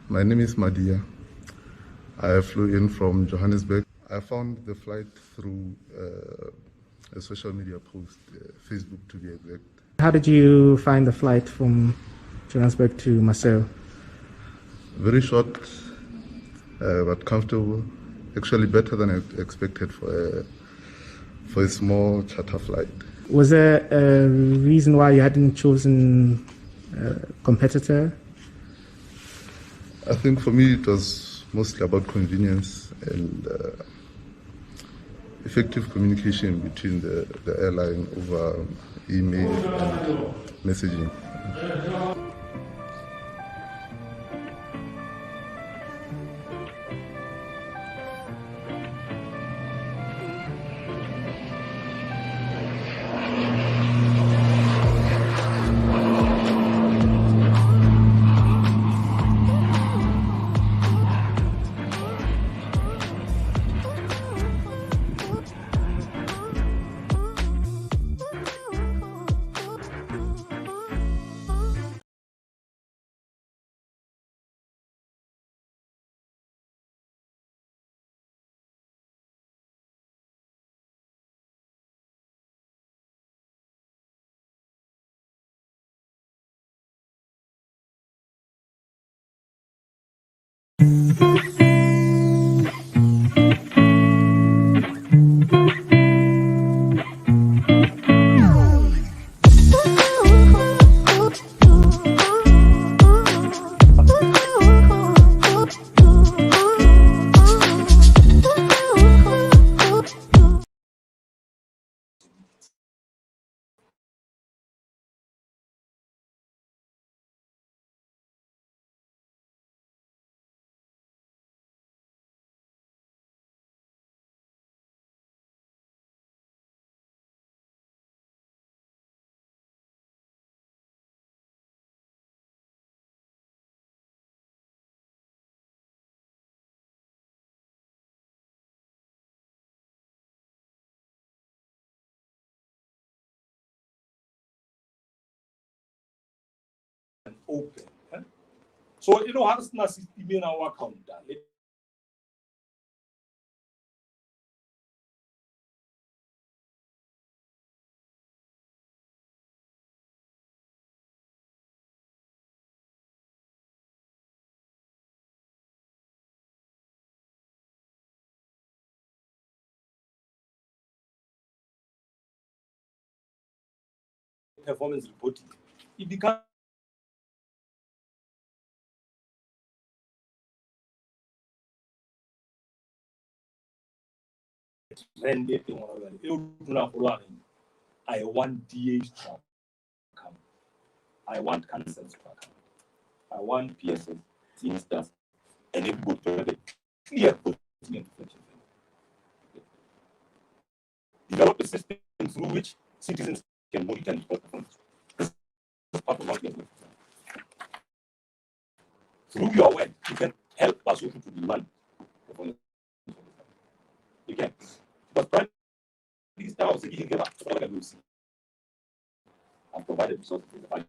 My name is Madia. I flew in from Johannesburg. I found the flight through a social media post, Facebook to be exact. How did you find the flight from Johannesburg to Marseille? Very short, but comfortable. Actually, better than I expected for a small charter flight. Was there a reason why you hadn't chosen a competitor? I think for me it was mostly about convenience and effective communication between the airline over email and messaging. Open. So, how does the system in our account? Performance reporting. It becomes I want DH to come. I want cancers to come. I want PSS, team stars, and a good clear develop a system through which citizens can monitor and performance. Through your work, you can help us to demand performance. You can. But these towns, you can give up. I've provided resources in the budget.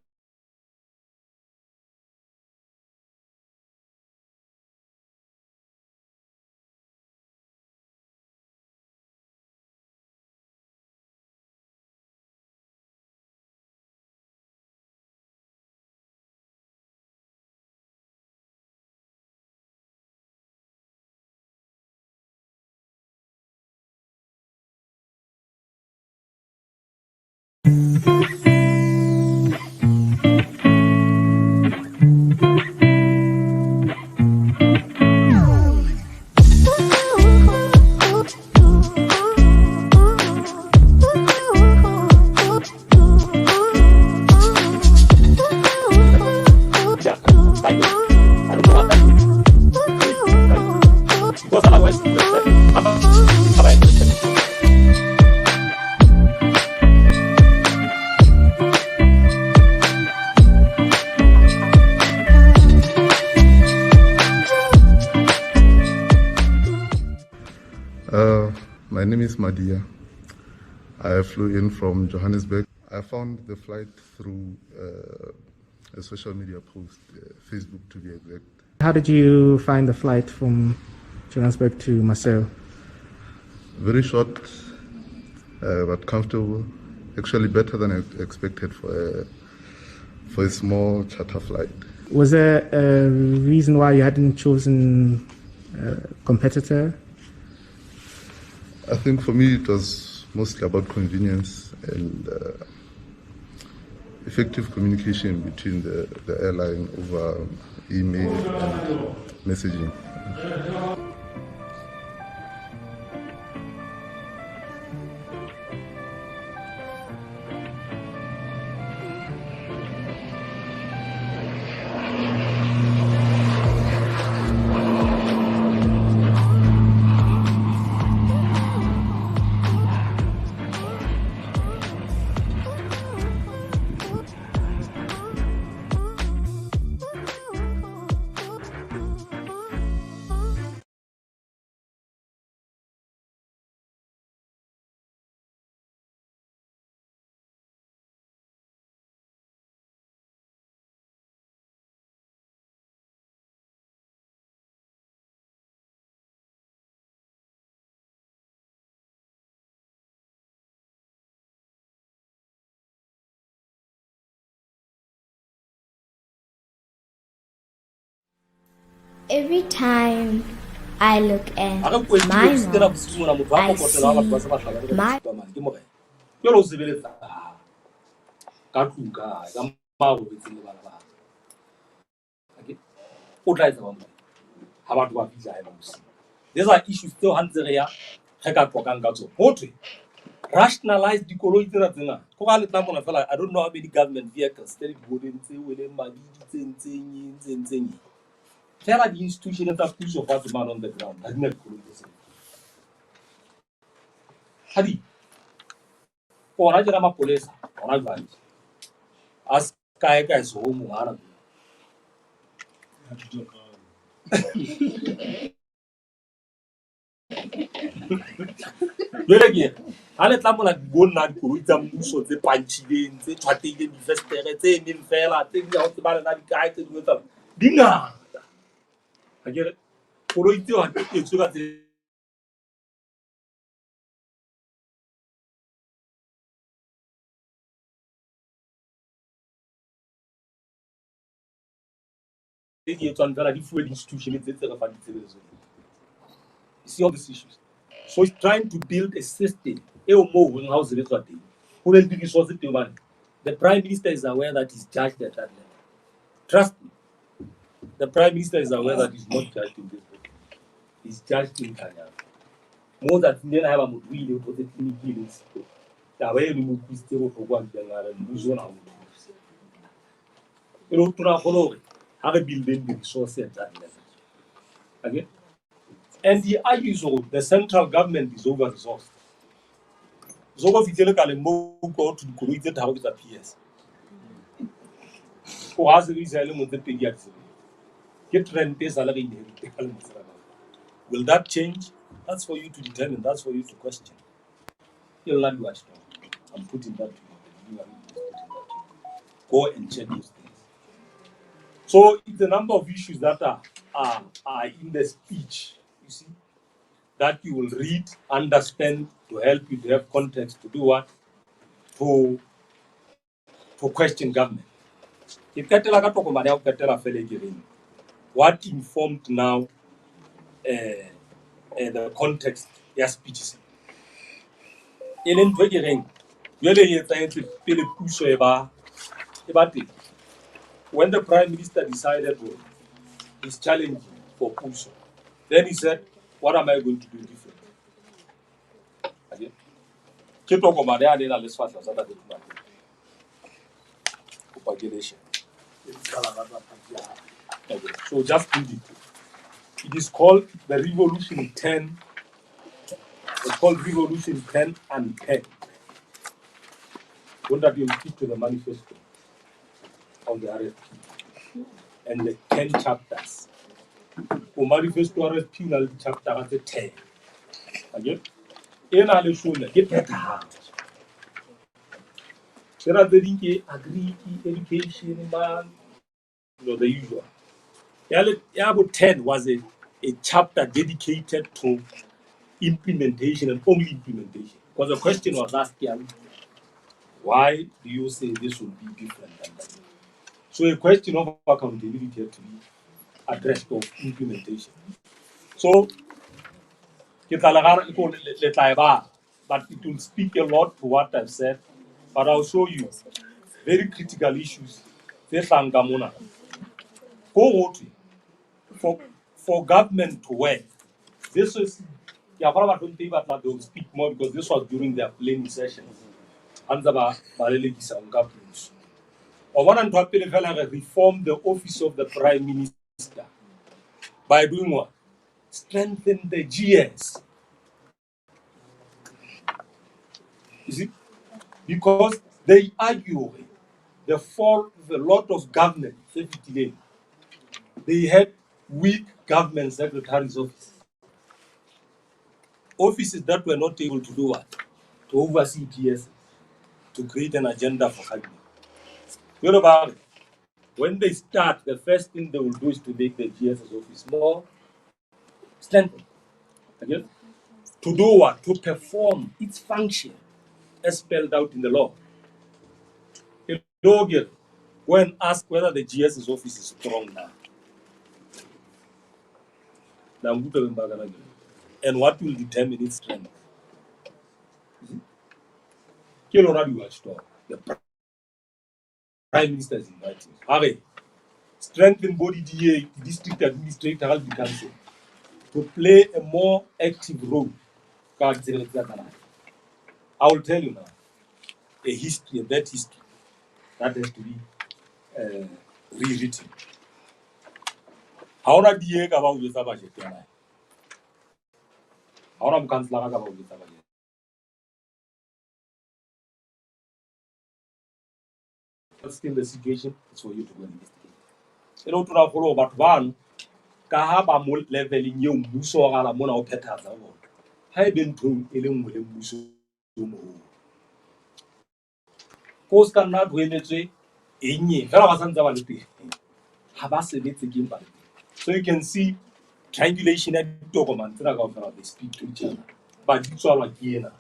My name is Madia. I flew in from Johannesburg. I found the flight through a social media post, Facebook to be exact. How did you find the flight from Johannesburg to Marseille? Very short, but comfortable. Actually, better than I expected for a small charter flight. Was there a reason why you hadn't chosen a competitor? I think for me it was mostly about convenience and effective communication between the airline over email and messaging. Every time I look at my mom, I see my Yo lo sebeletsa ka tlung ka ma go betse le bana ba okay o tla etsa ba mo ha batho ba fitla ha ba mosi these are issues tse hantse re ya re ka qokang ka tsona ho thwe rationalize dikoloi tsena tsena go ga le tla mona fela I don't know how many government vehicles tse di bodeng tse wele mabidi tsentseng fela di institution tsa puso fa tse man on the ground ha di na dikoloi tse hadi ona jera mapolesa ona jwale as kae kae so mo ngara jwale ke ha le tla mona bona dikoloi tsa mmuso tse pantshileng tse tshwatileng difestere tse emeng fela tse di ho tsebana na di kae tse di etsa di ngata ha ke re koloi tseo ha ke tswe ka tse di etswang fela di fuwe institution tse tse re fang ditshebeletso. You see all these issues. So he's trying to build a system. The Prime Minister is aware that he's judged at that level. Trust me. The Prime Minister is aware that he's not judged in this book. He's judged in Kenya. More than then I have a really important healings. The way we move is still for one thing and lose one out. You know, to now follow it. Have a building the resources at that level. Okay? And the argues the central government is over resourced. Zogo fitele ka le mo go to the koloi tse tharo tsa PS. Go ha se isa le mo tse pedi ya tsela. Ke trend e sala re inherit ka le mo tsela. Will that change? That's for you to determine. That's for you to question. You'll not watch now. I'm putting that to you. Go and check those things. So it's a number of issues that are in the speech, you see, that you will read, understand, to help you to have context to do what? To question government. What informed now the context yes speeches? When the Prime Minister decided his challenge for Puso, then he said, what am I going to do different? So just read it. It is called the Revolution 10. It's called Revolution 10 and 10. When that you speak to the manifesto of the RFP and the 10 chapters. For manifesto RFP, chapter 10. Again, in all the get better. There are the agree education, man, the usual. About 10 was a chapter dedicated to implementation and only implementation. Because the question was asked here, why do you say this will be different than that? So a question of accountability had to be addressed of implementation. So but it will speak a lot to what I've said, but I'll show you very critical issues. For government to work, this is yeah, don't think that they will speak more because this was during their planning sessions. And the government. Or one to reform the office of the Prime Minister by doing what? Strengthen the GS. You see? Because they argue the fall of a lot of government, they had weak government secretaries' office. Offices that were not able to do what? To oversee GS, to create an agenda for cabinet. You know about it? When they start, the first thing they will do is to make the GS's office more strengthened. Okay? To do what? To perform its function as spelled out in the law. When asked whether the GS's office is strong now, and what will determine its strength? The Prime Minister is inviting. Strengthen body DA, District Administrative Council, to play a more active role. I will tell you now a history, that history that has to be rewritten. How do you about the budget? How do you about the budget? What's still the situation? It's for you to go and investigate. You know, to now follow about one, Kahaba mold level in you, Muso Alamona or Petas. I've been to Elim with Muso. Coast cannot win it. Any, Karawasanza, Habas it's a game. So you can see triangulation and document they speak to each other. But it's all like here.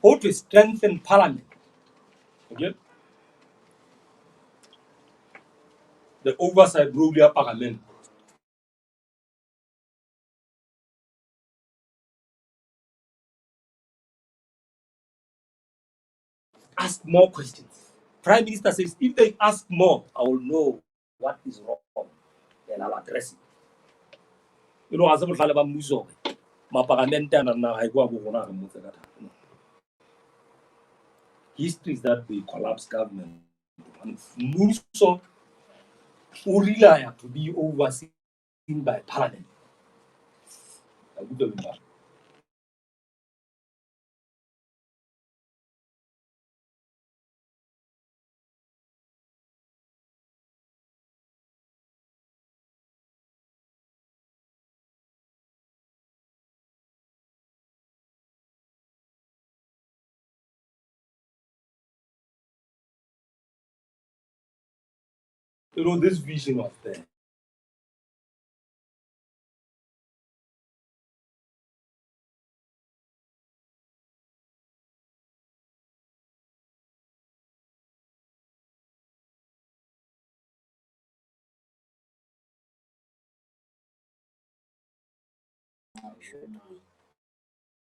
How to strengthen parliament? Okay? The oversight rule of parliament. Ask more questions. Prime Minister says, if they ask more, I will know what is wrong. Then I'll address it. You know, as a Muso, my parliament and I go history is that they collapse government. And Muso who rely to be overseen by parliament. You know, this vision was there.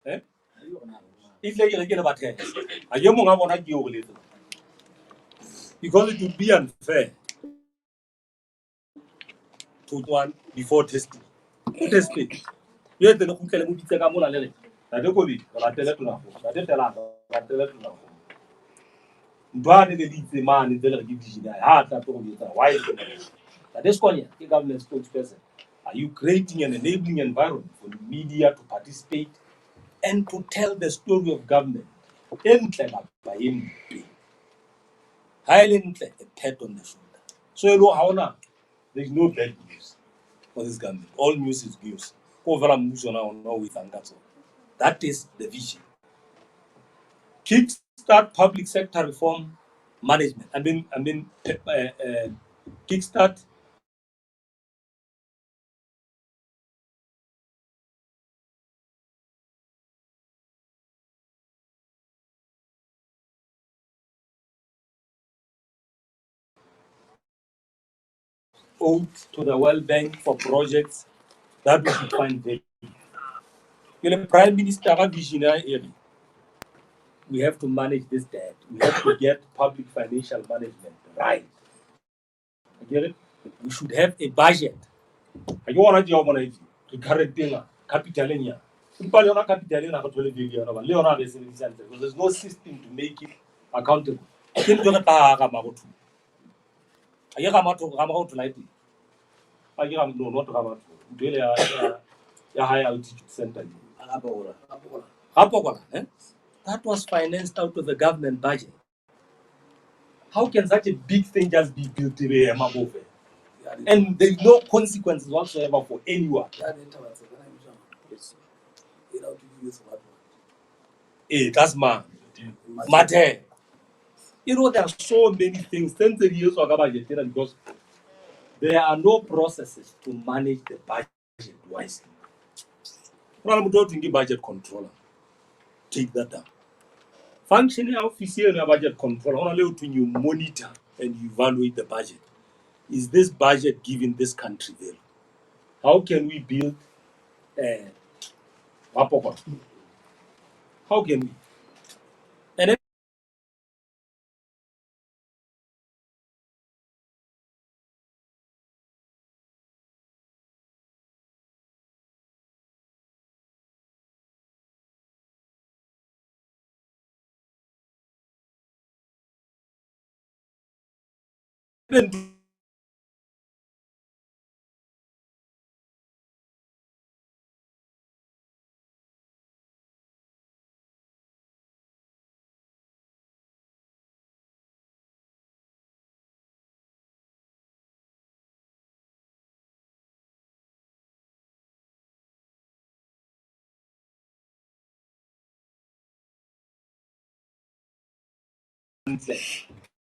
Eh? Because it would be unfair to one before testing. Testing. You have to look at the government spokesperson. Are you creating an enabling environment for the media to participate and to tell the story of government? Highland a pat on the shoulder. So you know how now there's no bad news for this government. All news is news. That is the vision. Kickstart public sector reform management. Kickstart owed to the World Bank for projects that we should find value. The Prime Minister visionary area. We have to manage this debt. We have to get public financial management right. I get it? We should have a budget. I don't want to do the current thing, capital in here. Because there's no system to make it accountable. I can't do it. I get no, not Ramato. Really, a high altitude center. Hapogola, eh? That was financed out of the government budget. How can such a big thing just be built away above? And there's no consequences whatsoever for anyone. That's man. Matter. There are so many things. 10 years because there are no processes to manage the budget wisely. I'm talking budget controller. Take that down. Functioning officer and budget controller only when you monitor and evaluate the budget. Is this budget giving this country value? How can we build Wapokot? How can we? And then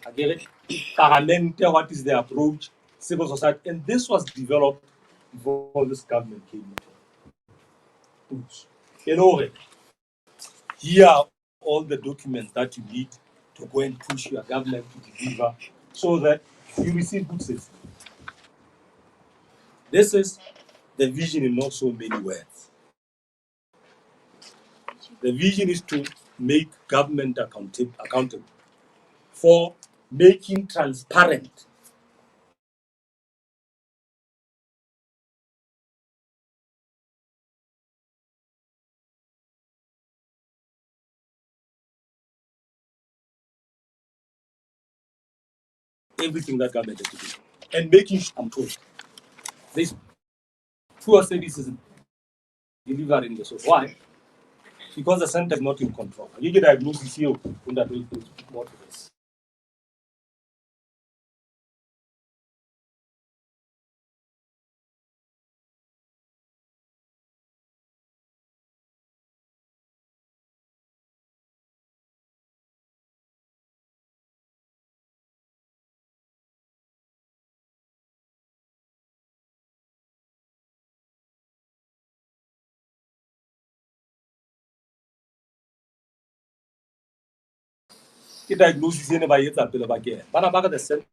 I get it. Parliament, what is the approach? Civil society, and this was developed before this government came into. Here are all the documents that you need to go and push your government to deliver so that you receive good service. This is the vision in not so many words. The vision is to make government accountable for making transparent everything that government has to do and making sure I'm told this poor services delivered in the source. Why? Because the center is not in control. You get diagnosis here on that will more to this. Get diagnosis here by yet appeal again. But about the center.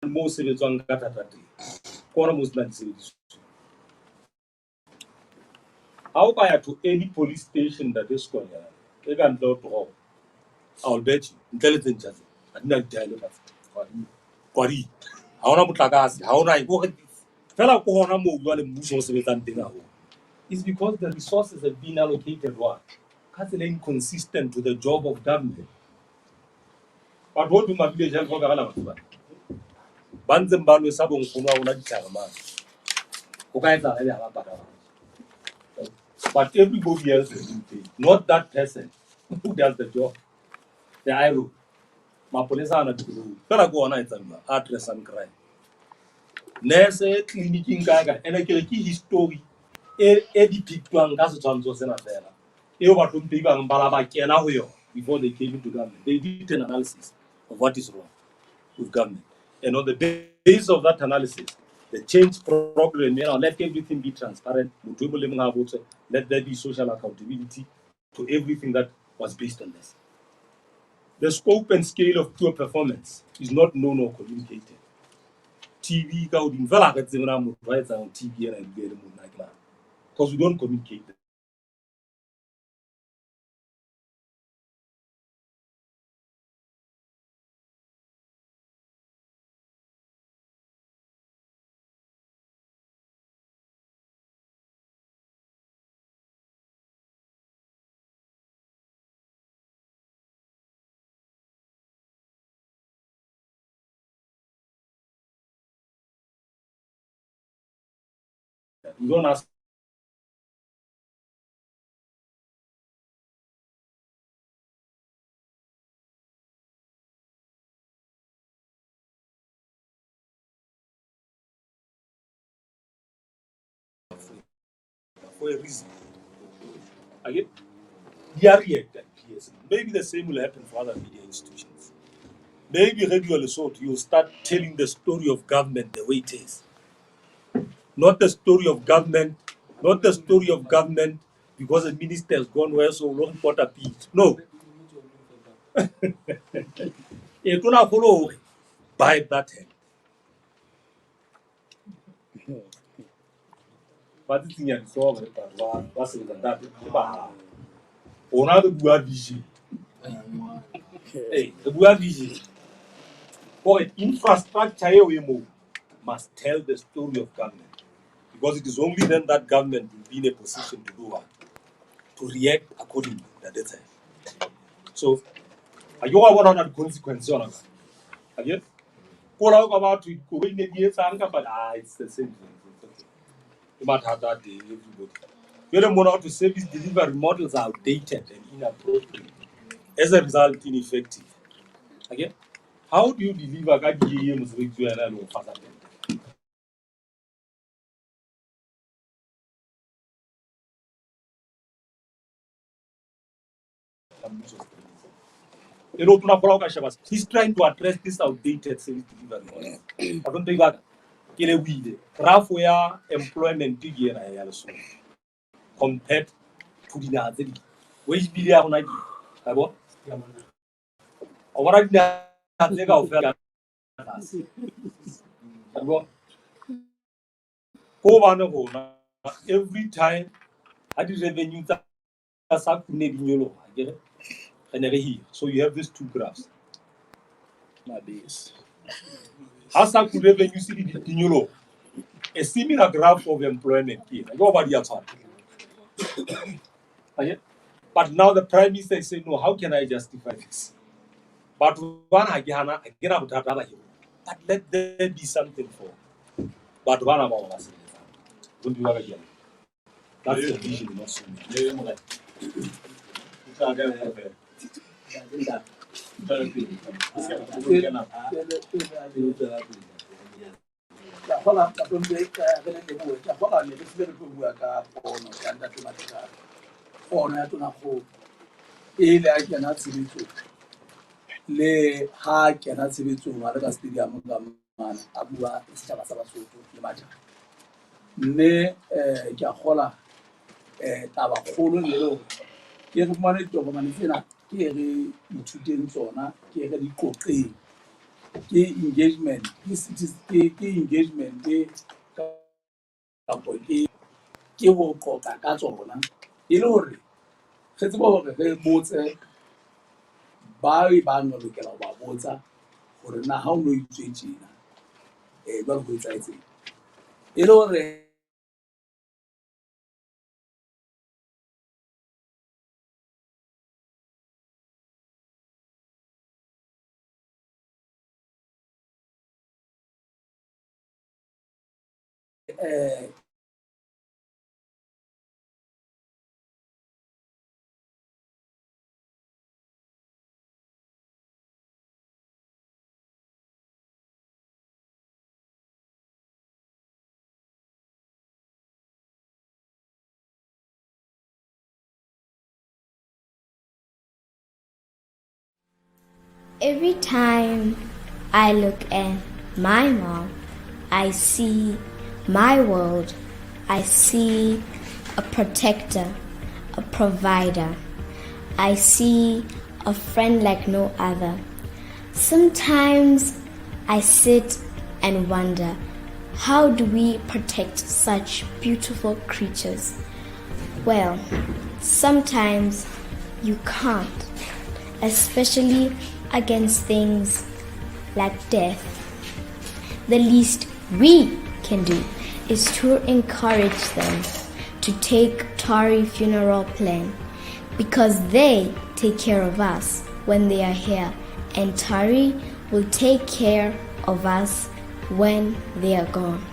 Most of it's on Catati. How buy to any police station that is called? They can go to all. I'll bet you. Intelligence. I didn't tell you that. Quari. How na mutagasi? How na iwo? Fela ko na mo gwa le muso se betantinga. It's because the resources have been allocated wrong. That's inconsistent to the job of government. But what do my village help for Gala? Banzembano sabong kuna una chama. But everybody else is paid. Not that person who does the job. The IRO. My police are not good. Fela go on address and crime. Nese clinic in Gaga and a key history. Edi pictuang gas transosena there. Before they came into government, they did an analysis of what is wrong with government. And on the basis of that analysis, the change program, let everything be transparent, let there be social accountability to everything that was based on this. The scope and scale of poor performance is not known or communicated. TV, because we don't communicate. We don't ask for a reason. Again, maybe the same will happen for other media institutions. Maybe Radio Lesotho, you'll start telling the story of government the way it is. Not the story of government, not the story of government because the minister has gone where so long put a piece. No. It's gonna follow by that hand. But it's in your soul, what's in that? On the Bua vision. Hey, the Bua vision. For infrastructure, we move must tell the story of government. Because it is only then that government will be in a position to do what? To react accordingly. That's it. So, are you aware of the consequences? Again, call out about it, going against anger, but it's the same thing. You might have that day, everybody. Very more to service delivery models are outdated and inappropriate. As a result, ineffective. Again, how do you deliver that games with you and I know fast? He's trying to address this outdated service delivery model. I don't think that in a way, graph where employment compared to the other. Wage bill ya hona ke bo o bona di ka ofela bo ko ba no bona every time ha di revenue tsa sa kune di nyolo ke here. So you have these two graphs na base ha sa kune revenue si di nyolo a similar graph of employment here go ba di a tshwana. But now the prime minister is saying, no, how can I justify this? But one again, but let there be something for. But one about us. Don't you again? That's the vision, not so much. Hola, donde hola, ne se be bua ka pono ka ntate Matekane. Pono ya tona go ile a kena tshebetso le ha kena tshebetso wa le ka stadium ka mana a bua setjhaba sa Basotho le Matjhaba. Mme ke a gola taba kgolo le lo ke re mane tokomane tsena ke re ithuteng tsona ke re di qoqeng ke engagement ke engagement ke kapo ke ho qoqa ka tsona e le hore re tseba hore re botse ba no lokela ho ba botsa hore na ha o no itswe tjena ba go etsaetseng e le hore Every time I look at my mom, I see my world. I see a protector, a provider. I see a friend like no other. Sometimes I sit and wonder, how do we protect such beautiful creatures? Well, sometimes you can't, especially against things like death. The least we can do is to encourage them to take Tari funeral plan, because they take care of us when they are here, and Tari will take care of us when they are gone.